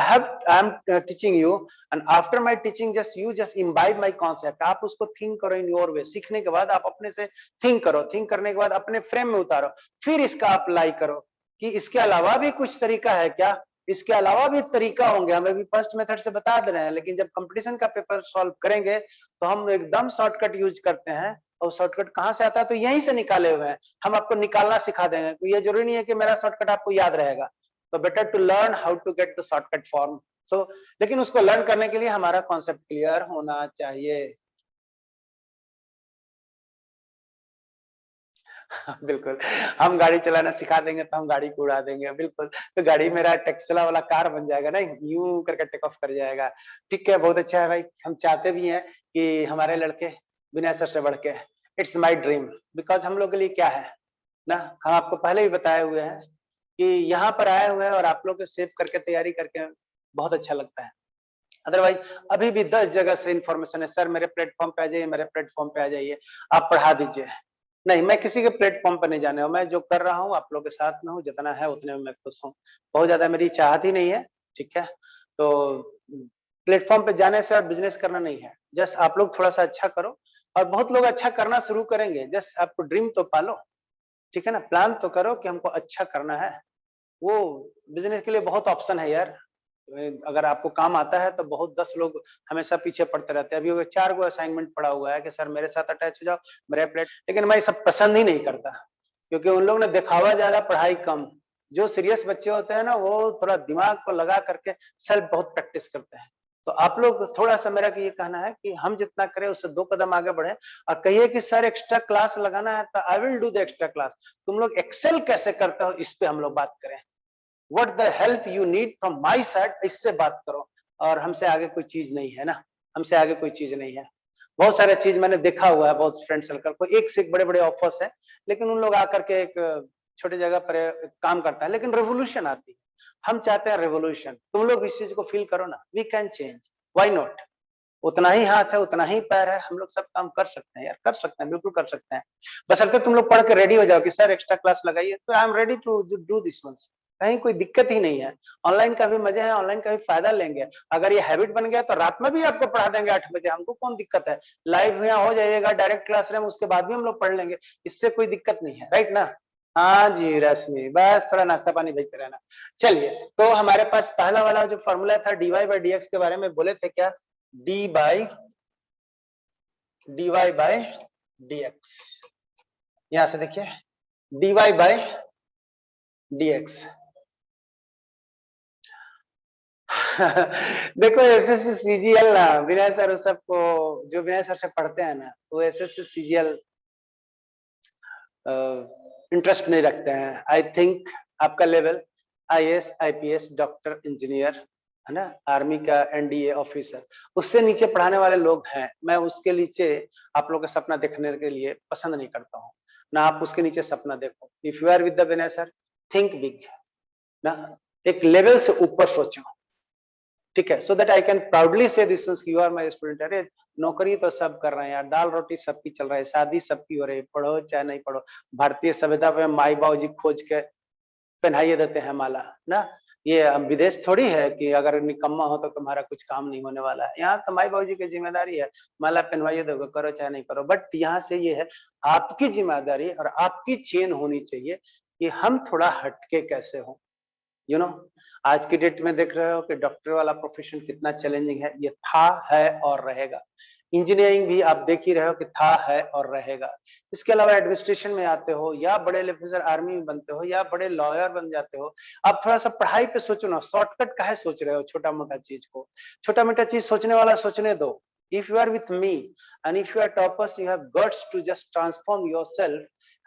am teaching you, and after my teaching you just imbibe my concept, आप उसको think करो in your way, सीखने के बाद आप अपने से think करो, think करने के बाद अपने फ्रेम में उतारो, फिर इसका अप्लाई करो कि इसके अलावा भी कुछ तरीका है क्या, इसके अलावा भी तरीका होंगे, हम अभी फर्स्ट मेथड से बता दे रहे हैं, लेकिन जब कंपटीशन का पेपर सॉल्व करेंगे तो हम एकदम शॉर्टकट यूज करते हैं। और शॉर्टकट कहाँ से आता है? तो यहीं से निकाले हुए हैं, हम आपको निकालना सिखा देंगे। तो ये जरूरी नहीं है कि मेरा शॉर्टकट आपको याद रहेगा, तो better to learn how to get the shortcut form. So लेकिन उसको लर्न करने के लिए हमारा कॉन्सेप्ट क्लियर होना चाहिए। बिल्कुल, हम गाड़ी चलाना सिखा देंगे तो हम गाड़ी को उड़ा देंगे, बिल्कुल। तो गाड़ी मेरा टेस्ला वाला कार बन जाएगा ना, यूं करके टेक ऑफ कर जाएगा। ठीक है, बहुत अच्छा है भाई। हम चाहते भी हैं कि हमारे लड़के विनय सर से बढ़ के, इट्स माय ड्रीम। बिकॉज हम लोग के लिए क्या है ना, हम आपको पहले ही बताए हुए हैं कि यहाँ पर आए हुए हैं और आप लोग के सेव करके तैयारी करके बहुत अच्छा लगता है। अदरवाइज अभी भी 10 जगह से इंफॉर्मेशन है, सर मेरे प्लेटफॉर्म पे आ जाइए, मेरे प्लेटफॉर्म पे आ जाइए, आप पढ़ा दीजिए। नहीं, मैं किसी के प्लेटफॉर्म पर नहीं जाने, मैं जो कर रहा हूँ आप लोग के साथ में हूँ, जितना है उतने में मैं खुश हूँ। बहुत ज्यादा मेरी चाहत ही नहीं है, ठीक है। तो प्लेटफॉर्म पे जाने से और बिजनेस करना नहीं है, जस्ट आप लोग थोड़ा सा अच्छा करो, और बहुत लोग अच्छा करना शुरू करेंगे। जस्ट आपको ड्रीम तो पालो, ठीक है ना, प्लान तो करो कि हमको अच्छा करना है। वो बिजनेस के लिए बहुत ऑप्शन है यार। अगर आपको काम आता है तो बहुत 10 लोग हमेशा पीछे पड़ते रहते हैं। अभी 4 गो असाइनमेंट पड़ा हुआ है कि सर मेरे साथ अटैच हो जाओ, मेरे प्लेट, लेकिन मैं सब पसंद ही नहीं करता, क्योंकि उन लोग ने दिखावा ज्यादा, पढ़ाई कम। जो सीरियस बच्चे होते हैं ना, वो थोड़ा दिमाग को लगा करके सेल्फ बहुत प्रैक्टिस करते हैं। तो आप लोग थोड़ा सा, मेरा ये कहना है कि हम जितना करें उससे 2 कदम आगे बढ़े, और कहिए कि सर एक्स्ट्रा क्लास लगाना है तो I will do the extra class. तुम लोग एक्सेल कैसे करते हो इस पे हम लोग बात करें, what the help you need from my side, इससे बात करो। और हमसे आगे कोई चीज नहीं है ना, हमसे आगे कोई चीज नहीं है। बहुत सारे चीज मैंने देखा हुआ है, बहुत फ्रेंड सर्कल को एक से एक बड़े बड़े ऑफर्स है, लेकिन उन लोग आकर के एक छोटी जगह पर काम करता है, लेकिन रेवोल्यूशन आती है। हम चाहते हैं रेवोल्यूशन, तुम लोग इस चीज को फील करो ना, we can change, why not. उतना ही हाथ है, उतना ही पैर है, हम लोग सब काम कर सकते हैं यार, कर सकते हैं, बिल्कुल कर सकते हैं। बशर्ते तुम लोग पढ़ के रेडी हो जाओ कि सर एक्स्ट्रा क्लास लगाइए, तो I am ready to do this one. कहीं कोई दिक्कत ही नहीं है। ऑनलाइन का भी मजे है, ऑनलाइन का भी फायदा लेंगे। अगर ये हैबिट बन गया तो रात में भी आपको पढ़ा देंगे 8 बजे, हमको कौन दिक्कत है। लाइव यहाँ हो जाइएगा, डायरेक्ट क्लास रूम, उसके बाद भी हम लोग पढ़ लेंगे, इससे कोई दिक्कत नहीं है, राइट ना। हाँ जी रश्मि, बस थोड़ा नाश्ता पानी भेजते रहना। चलिए, तो हमारे पास पहला वाला जो फॉर्मूला था dy बाई dx के बारे में बोले थे क्या, D by dy by dx। यहां से देखिए dy बाई dx। देखो एसएससी सीजीएल ना, विनय सर उस सबको, जो विनय सर से पढ़ते हैं ना, वो एसएससी सीजीएल इंटरेस्ट नहीं रखते हैं। आई थिंक आपका level IAS IPS doctor engineer है ना, आर्मी का एनडीए ऑफिसर, उससे नीचे पढ़ाने वाले लोग हैं। मैं उसके नीचे आप लोग का सपना देखने के लिए पसंद नहीं करता हूँ ना, आप उसके नीचे सपना देखो। If you are with the Vinay sir, think big ना, एक लेवल से ऊपर सोचो, ठीक है। So that I can proudly say this you are my student. अरे नौकरी तो सब कर रहे हैं यार, दाल रोटी सबकी चल रहा है, शादी सबकी हो रही है, पढ़ो चाहे नहीं पढ़ो। भारतीय सभ्यता पे माई बाबू जी खोज के पहनाइए देते हैं माला ना। ये विदेश थोड़ी है कि अगर निकम्मा हो तो तुम्हारा कुछ काम नहीं होने वाला है। यहाँ तो माई बाबू जी की जिम्मेदारी है, माला पहनवाइए दोगे, करो चाहे नहीं करो। बट यहाँ से ये है आपकी जिम्मेदारी और आपकी चेन होनी चाहिए कि हम थोड़ा हटके कैसे हो, यू नो। आज की डेट में देख रहे हो कि डॉक्टर वाला प्रोफेशन कितना चैलेंजिंग है, ये था, है और रहेगा। इंजीनियरिंग भी आप देख ही रहे हो कि था, है और रहेगा। इसके अलावा एडमिनिस्ट्रेशन में आते हो या बड़े ऑफिसर आर्मी में बनते हो या बड़े लॉयर बन जाते हो, आप थोड़ा सा पढ़ाई पे सोचो ना। शॉर्टकट काहे सोच रहे हो छोटा मोटा चीज को, छोटा मोटा चीज सोचने वाला सोचने दो। If you are with me and if you are toppers, you have guts to just transform yourself.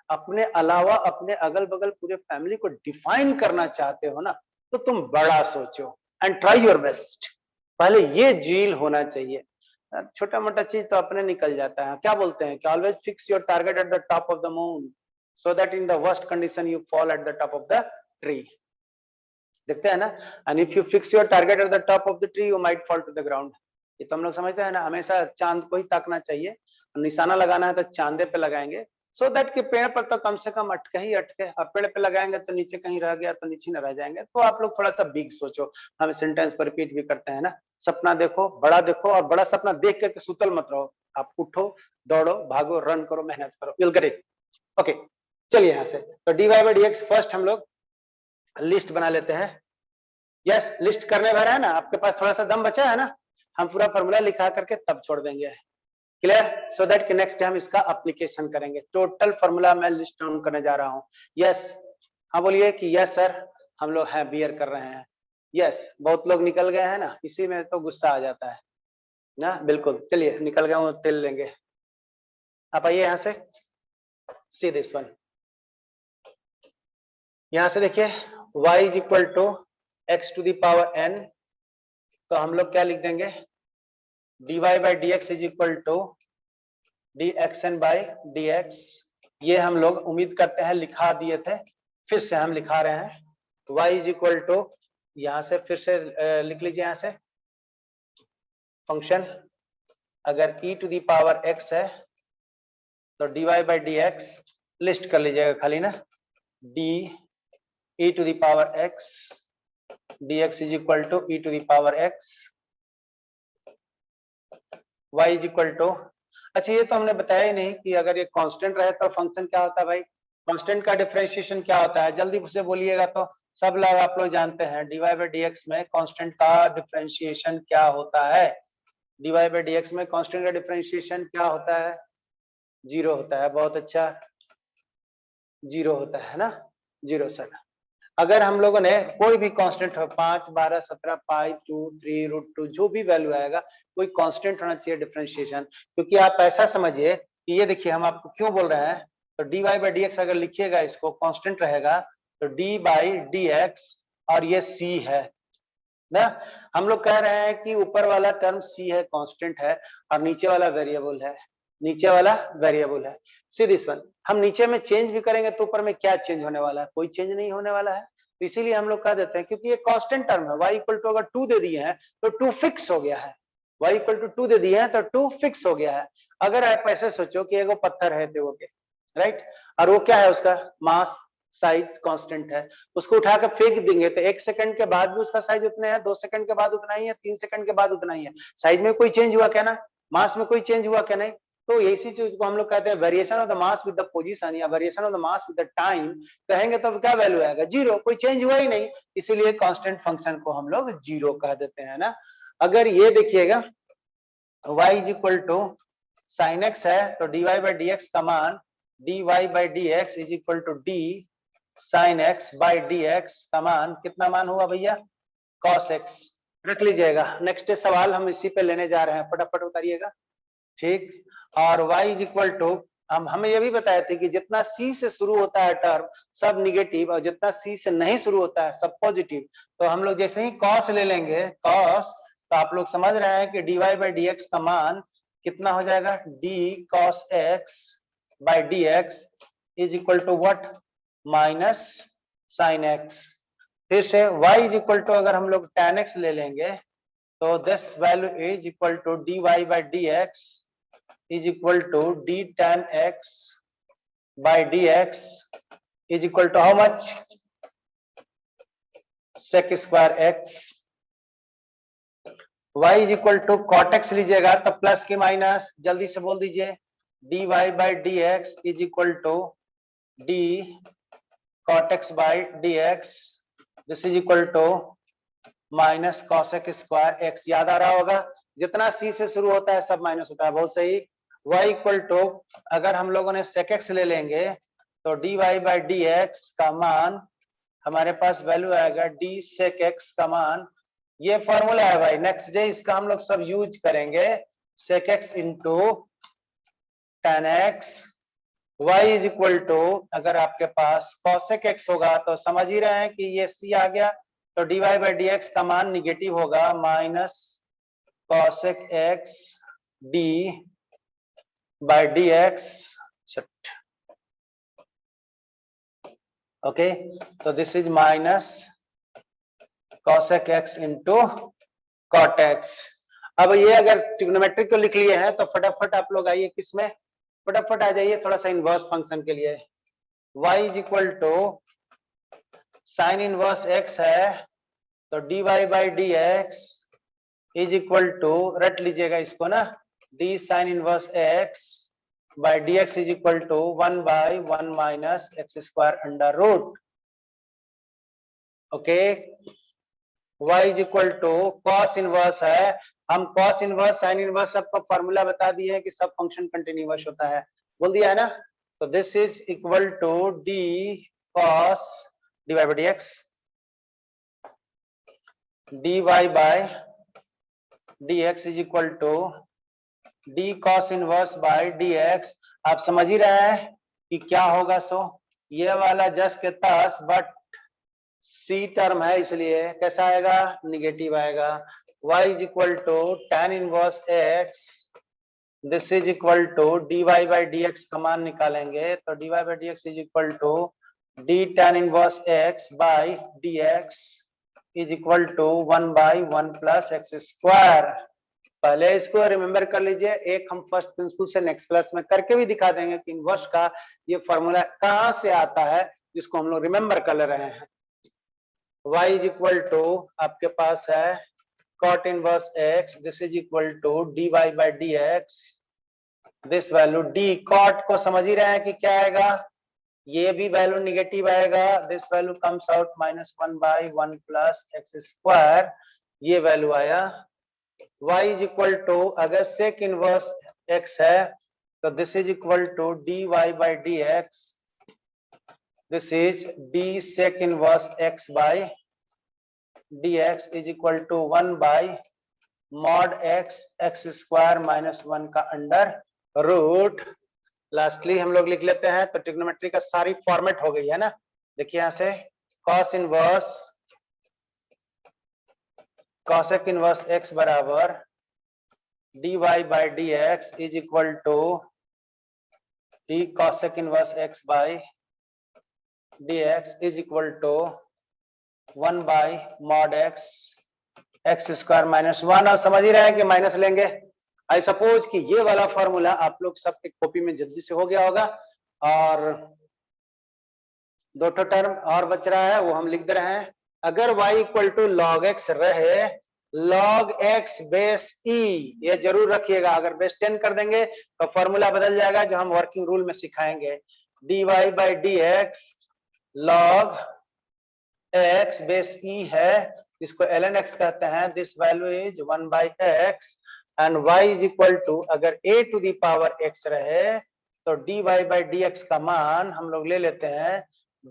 अपने अलावा अपने अगल बगल पूरे फैमिली को डिफाइन करना चाहते हो ना, तो तुम बड़ा सोचो एंड ट्राई योर बेस्ट। पहले ये जील होना चाहिए। छोटा मोटा चीज तो अपने निकल जाता है। क्या बोलते हैं कि always fix your target at the top of the moon so that in the worst condition you fall at the top of the tree. देखते हैं ना, and if you fix your target at the top of the tree you might fall to the ground. ये तो हम लोग समझते हैं ना, हमेशा चांद को ही ताकना चाहिए। निशाना लगाना है तो चांदे पे लगाएंगे, सो दैट कि पेड़ पर तो कम से कम अटके ही अटके, और पेड़ पे लगाएंगे तो नीचे कहीं रह गया तो नीचे न रह जाएंगे। तो आप लोग थोड़ा सा बिग सोचो। हम सेंटेंस को रिपीट भी करते हैं ना, सपना देखो, बड़ा देखो, और बड़ा सपना देख करके सुतल मत रहो। आप उठो, दौड़ो, भागो, रन करो, मेहनत करो, विल गेट इट। ओके, चलिए यहाँ से तो dy by dx फर्स्ट हम लोग लिस्ट बना लेते हैं। यस, लिस्ट करने भरा है ना, आपके पास थोड़ा सा दम बचा है ना, हम पूरा फॉर्मूला लिखा करके तब छोड़ देंगे। क्लियर? सो दैट कि नेक्स्ट टाइम इसका एप्लीकेशन करेंगे। टोटल फॉर्मूला मैं लिस्ट डाउन करने जा रहा हूँ। यस, हाँ बोलिए कि यस सर, हम लोग हैं बियर कर रहे हैं। यस, बहुत लोग निकल गए हैं ना, इसी में तो गुस्सा आ जाता है ना। बिल्कुल, चलिए निकल गए वो तेल लेंगे। आप आइए यहाँ से, सी दिस वन। यहाँ से देखिए y is equal to X to the power n, तो हम लोग क्या लिख देंगे, dy by D X is equal to dxn by dx। ये हम लोग उम्मीद करते हैं लिखा दिए थे, फिर से हम लिखा रहे हैं। y इज इक्वल टू, यहां से फिर से लिख लीजिए, यहां से फंक्शन अगर e to the power x है तो dy by D X list कर लीजिएगा खाली ना, d e to the power x dx is equal to e to the power x, y is equal to, अच्छा ये तो हमने बताया ही नहीं कि अगर ये कांस्टेंट रहे तो फंक्शन क्या होता है भाई, कांस्टेंट का डिफरेंशिएशन क्या होता है, जल्दी से बोलिएगा। तो सब लोग आप लोग जानते हैं dy बाई डी एक्स में कांस्टेंट का डिफरेंशिएशन क्या होता है, dy बाई डी एक्स में कांस्टेंट का डिफरेंशिएशन क्या होता है, जीरो होता है। बहुत अच्छा, जीरो होता है ना, जीरो सर। अगर हम लोगों ने कोई भी कांस्टेंट हो, 5, 12, 17, पाई 2, 3 रूट 2, जो भी वैल्यू आएगा कोई कांस्टेंट होना चाहिए डिफरेंशिएशन। क्योंकि आप ऐसा समझिए कि ये देखिए हम आपको क्यों बोल रहे हैं, तो dy बाई डी एक्स अगर लिखिएगा इसको कांस्टेंट रहेगा तो d बाई डी एक्स, और ये c है ना। हम लोग कह रहे हैं कि ऊपर वाला टर्म c है, कांस्टेंट है, और नीचे वाला वेरिएबल है, नीचे वाला वेरिएबल है। सी दिस वन, हम नीचे में चेंज भी करेंगे तो ऊपर में क्या चेंज होने वाला है, कोई चेंज नहीं होने वाला है। तो इसीलिए हम लोग कह देते हैं, क्योंकि ये कांस्टेंट टर्म है, y इक्वल टू अगर 2 दे दिए हैं तो 2 फिक्स हो गया है, y इक्वल टू 2 दे दिए हैं तो 2 फिक्स हो गया है। अगर आप ऐसे सोचो कि एगो पत्थर है तो के, राइट, और वो क्या है, उसका मास साइज कांस्टेंट है, उसको उठा के फेंक देंगे तो 1 सेकंड के बाद भी उसका साइज उतना है, 2 सेकंड के बाद उतना ही है, 3 सेकंड के बाद उतना ही है। साइज में कोई चेंज हुआ क्या ना, मास में कोई चेंज हुआ क्या नहीं। तो इसी चीज को हम लोग कहते हैं variation of the mass with the position, या variation of the mass with the time. कहेंगे तो क्या वैल्यू आएगा, जीरो, कोई चेंज हुआ ही नहीं, इसीलिए कांस्टेंट फंक्शन को हम लोग जीरो कह देते हैं ना। अगर ये देखिएगा y is equal to sine x है तो dy बाई डी एक्स का मान dy by D X is equal to d sine x by D X का मान कितना मान हुआ भैया, cos x। रख लीजिएगा, नेक्स्ट सवाल हम इसी पे लेने जा रहे हैं, फटाफट उतारिएगा, ठीक। और y इज इक्वल टू, हम हमें ये भी बताए थे कि जितना c से शुरू होता है टर्म सब निगेटिव, और जितना c से नहीं शुरू होता है सब पॉजिटिव। तो हम लोग जैसे ही cos ले लेंगे, cos, तो आप लोग समझ रहे हैं कि dy बाई डी एक्स का मान कितना हो जाएगा, d cos x by D X is equal to what, minus sine x। फिर से y इज इक्वल टू अगर हम लोग tan x ले लेंगे तो this value is equal to dy by D X is equal to d tan x by dx is equal to how much, sec square x। y is equal to cot x लीजिएगा तो plus की minus, जल्दी से बोल दीजिए, dy by dx is equal to d cot x by dx, this is equal to minus cosec square x। याद आ रहा होगा, जितना c से शुरू होता है सब माइनस होता है, बहुत सही। y इक्वल टू अगर हम लोगों ने sec x ले लेंगे तो dy बाई डी एक्स का मान हमारे पास वैल्यू आएगा d sec x का मान, ये फॉर्मूला है भाई, नेक्स्ट डे इसका हम लोग सब यूज करेंगे, sec x into tan x। y is equal to अगर आपके पास cosec x होगा तो समझ ही रहे हैं कि ये c आ गया, तो dy बाई डी एक्स का मान निगेटिव होगा, minus cosec x d by dx, okay, so this is minus cosec x into cot x। अब ये अगर ट्रिग्नोमेट्रिक को लिख लिए हैं तो फटाफट आप लोग आइए किसमें, फटाफट आ जाइए थोड़ा सा इनवर्स फंक्शन के लिए। y is equal to sine inverse x है तो dy by D X is equal to, रट लीजिएगा इसको ना, d sine inverse x by dx is equal to 1 by 1 minus x square under root, okay। y is equal to cos inverse है, हम cos inverse sine inverse सबका formula बता दिए हैं कि सब फंक्शन कंटिन्यूअस होता है, बोल दिया है ना। तो this is equal to D cos dy by dx, dy by dx is equal to D cos inverse by dx। आप समझ ही रहे हैं कि क्या होगा, सो ये वाला जस के तस, बट सी टर्म है इसलिए कैसा आएगा, निगेटिव आएगा। y is equal to tan inverse x, this is equal to dy by dx का मान निकालेंगे तो dy by dx is equal to d tan inverse x by dx is equal to 1 by 1 plus X square. पहले इसको remember कर लीजिए, एक हम फर्स्ट प्रिंसिपल से नेक्स्ट क्लास में करके भी दिखा देंगे कि इनवर्स का ये फॉर्मूला कहां से आता है, जिसको हम लोग रिमेम्बर कर ले रहे हैं। y इज इक्वल टू आपके पास है cot inverse x, this is equal to dy by dx, this value d cot को समझ ही रहे हैं कि क्या आएगा, ये भी वैल्यू निगेटिव आएगा, this value comes out -1 by 1 plus X square, ये वैल्यू आया। y इज इक्वल टू अगर sec इनवर्स x है तो this is equal to dy by dx, this is d sec inverse x by dx is equal to 1 by mod x square -1 का under root. Lastly हम लोग लिख लेते हैं, तो ट्रिग्नोमेट्री का सारी फॉर्मेट हो गई है ना। देखिए यहां से cos inverse cosec inverse x बराबर dy by dx is equal to d cosec inverse x by dx is equal to 1 by mod x square -1, और समझ ही रहे हैं कि माइनस लेंगे। आई सपोज कि ये वाला फॉर्मूला आप लोग सबके कॉपी में जल्दी से हो गया होगा, और दो टर्म और बच रहा है वो हम लिख दे रहे हैं। अगर y equal to log x रहे, log x बेस e, ये जरूर रखिएगा, अगर बेस 10 कर देंगे तो फॉर्मूला बदल जाएगा जो हम वर्किंग रूल में सिखाएंगे। dy by dx log x base e है, इसको ln x कहते हैं, this value is 1 by x, and y is equal to अगर a to the power x रहे तो dy बाई dx का मान हम लोग ले लेते हैं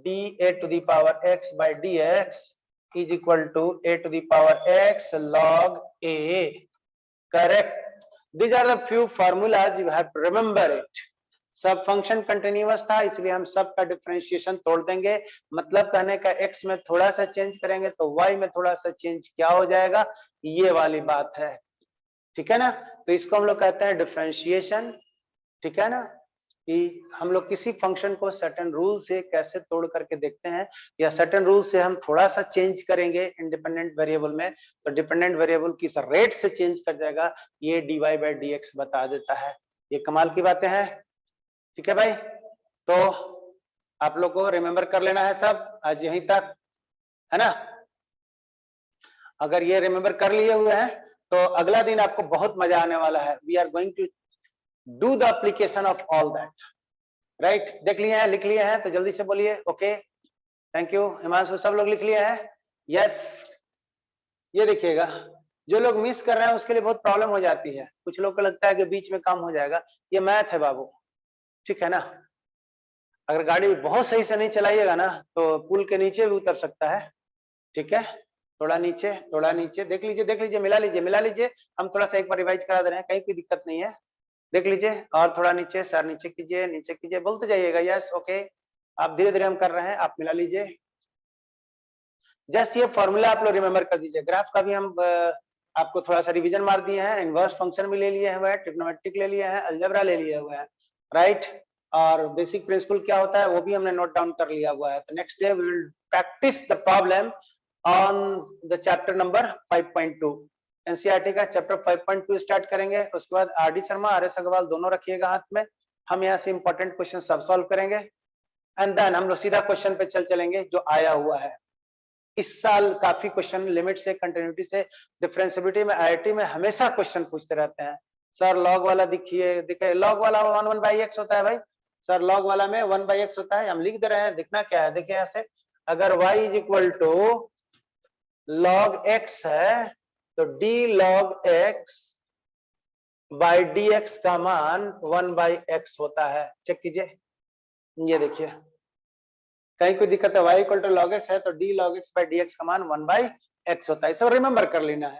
da to the power x by dx is equal to a to the power x log a. Correct. These are the few formulas you have to remember it. सब function continuous था इसलिए हम सब का डिफरेंशिएशन तोड़ देंगे, मतलब कहने का x में थोड़ा सा चेंज करेंगे तो y में थोड़ा सा चेंज क्या हो जाएगा, ये वाली बात है, ठीक है ना। तो इसको हम लोग कहते हैं डिफरेंशिएशन, ठीक है ना, कि हम लोग किसी फंक्शन को सर्टेन रूल से कैसे तोड़ करके देखते हैं, या सर्टेन रूल से हम थोड़ा सा चेंज करेंगे इंडिपेंडेंट वेरिएबल में तो डिपेंडेंट वेरिएबल किस रेट से चेंज कर जाएगा, ये dy बाई dx बता देता है। ये कमाल की बातें हैं, ठीक है भाई। तो आप लोग को रिमेम्बर कर लेना है सब, आज यहीं तक है ना। अगर ये रिमेम्बर कर लिए हुए हैं तो अगला दिन आपको बहुत मजा आने वाला है। We are going to do the application of all that, right? देख लिए हैं, लिख लिए हैं तो जल्दी से बोलिए ओके, थैंक यू। हिमांशु सब लोग लिख लिए हैं, यस। ये देखिएगा, जो लोग मिस कर रहे हैं उसके लिए बहुत प्रॉब्लम हो जाती है, कुछ लोग को लगता है कि बीच में काम हो जाएगा, ये मैथ है बाबू, ठीक है ना। अगर गाड़ी बहुत सही से नहीं चलाइएगा ना तो पुल के नीचे भी उतर सकता है, ठीक है। थोड़ा नीचे देख लीजिए, मिला लीजिए, हम थोड़ा सा एक बार रिवाइज करा दे रहे हैं, कहीं कोई दिक्कत नहीं है, देख लीजिए। और थोड़ा नीचे सर, नीचे कीजिए, बोलते जाइएगा यस ओके। आप धीरे धीरे हम कर रहे हैं, आप मिला लीजिए। जस्ट ये फॉर्मूला आप लोग रिमेम्बर कर दीजिए। ग्राफ का भी हम आपको थोड़ा सा रिवीजन मार दिए हैं, इनवर्स फंक्शन भी ले लिए हुए हैं, ट्रिग्नोमेट्रिक ले लिए हैं, अलजेब्रा ले लिए हुए हैं, राइट। और बेसिक प्रिंसिपल क्या होता है वो भी हमने नोट डाउन कर लिया हुआ है। तो next day we will practice the problem on the chapter number 5.2। NCERT का चैप्टर 5.2 स्टार्ट करेंगे, उसके बाद आर.डी. शर्मा, आर.एस. अग्रवाल दोनों रखिएगा हाथ में। हम यहाँ से इंपॉर्टेंट क्वेश्चन सब सॉल्व करेंगे, एंड देन हम लोग सीधा क्वेश्चन पे चलेंगे जो आया हुआ है। इस साल काफी क्वेश्चन लिमिट से, कंटिन्यूटी से, डिफरेंशिएबिलिटी में आईआईटी में हमेशा क्वेश्चन पूछते रहते हैं। सर लॉग वाला दिखे लॉग वाला 1/x होता है भाई, सर लॉग वाला में 1/x होता है, हम लिख दे रहे हैं, दिखना क्या है, देखिए ऐसे, अगर y is equal to log x है तो d log x by dx का मान 1/x होता है। चेक कीजिए, ये देखिए कहीं कोई दिक्कत है, y equal to log x है तो d log x by dx का मान 1/x होता है। इसे रिमेंबर कर लेना है।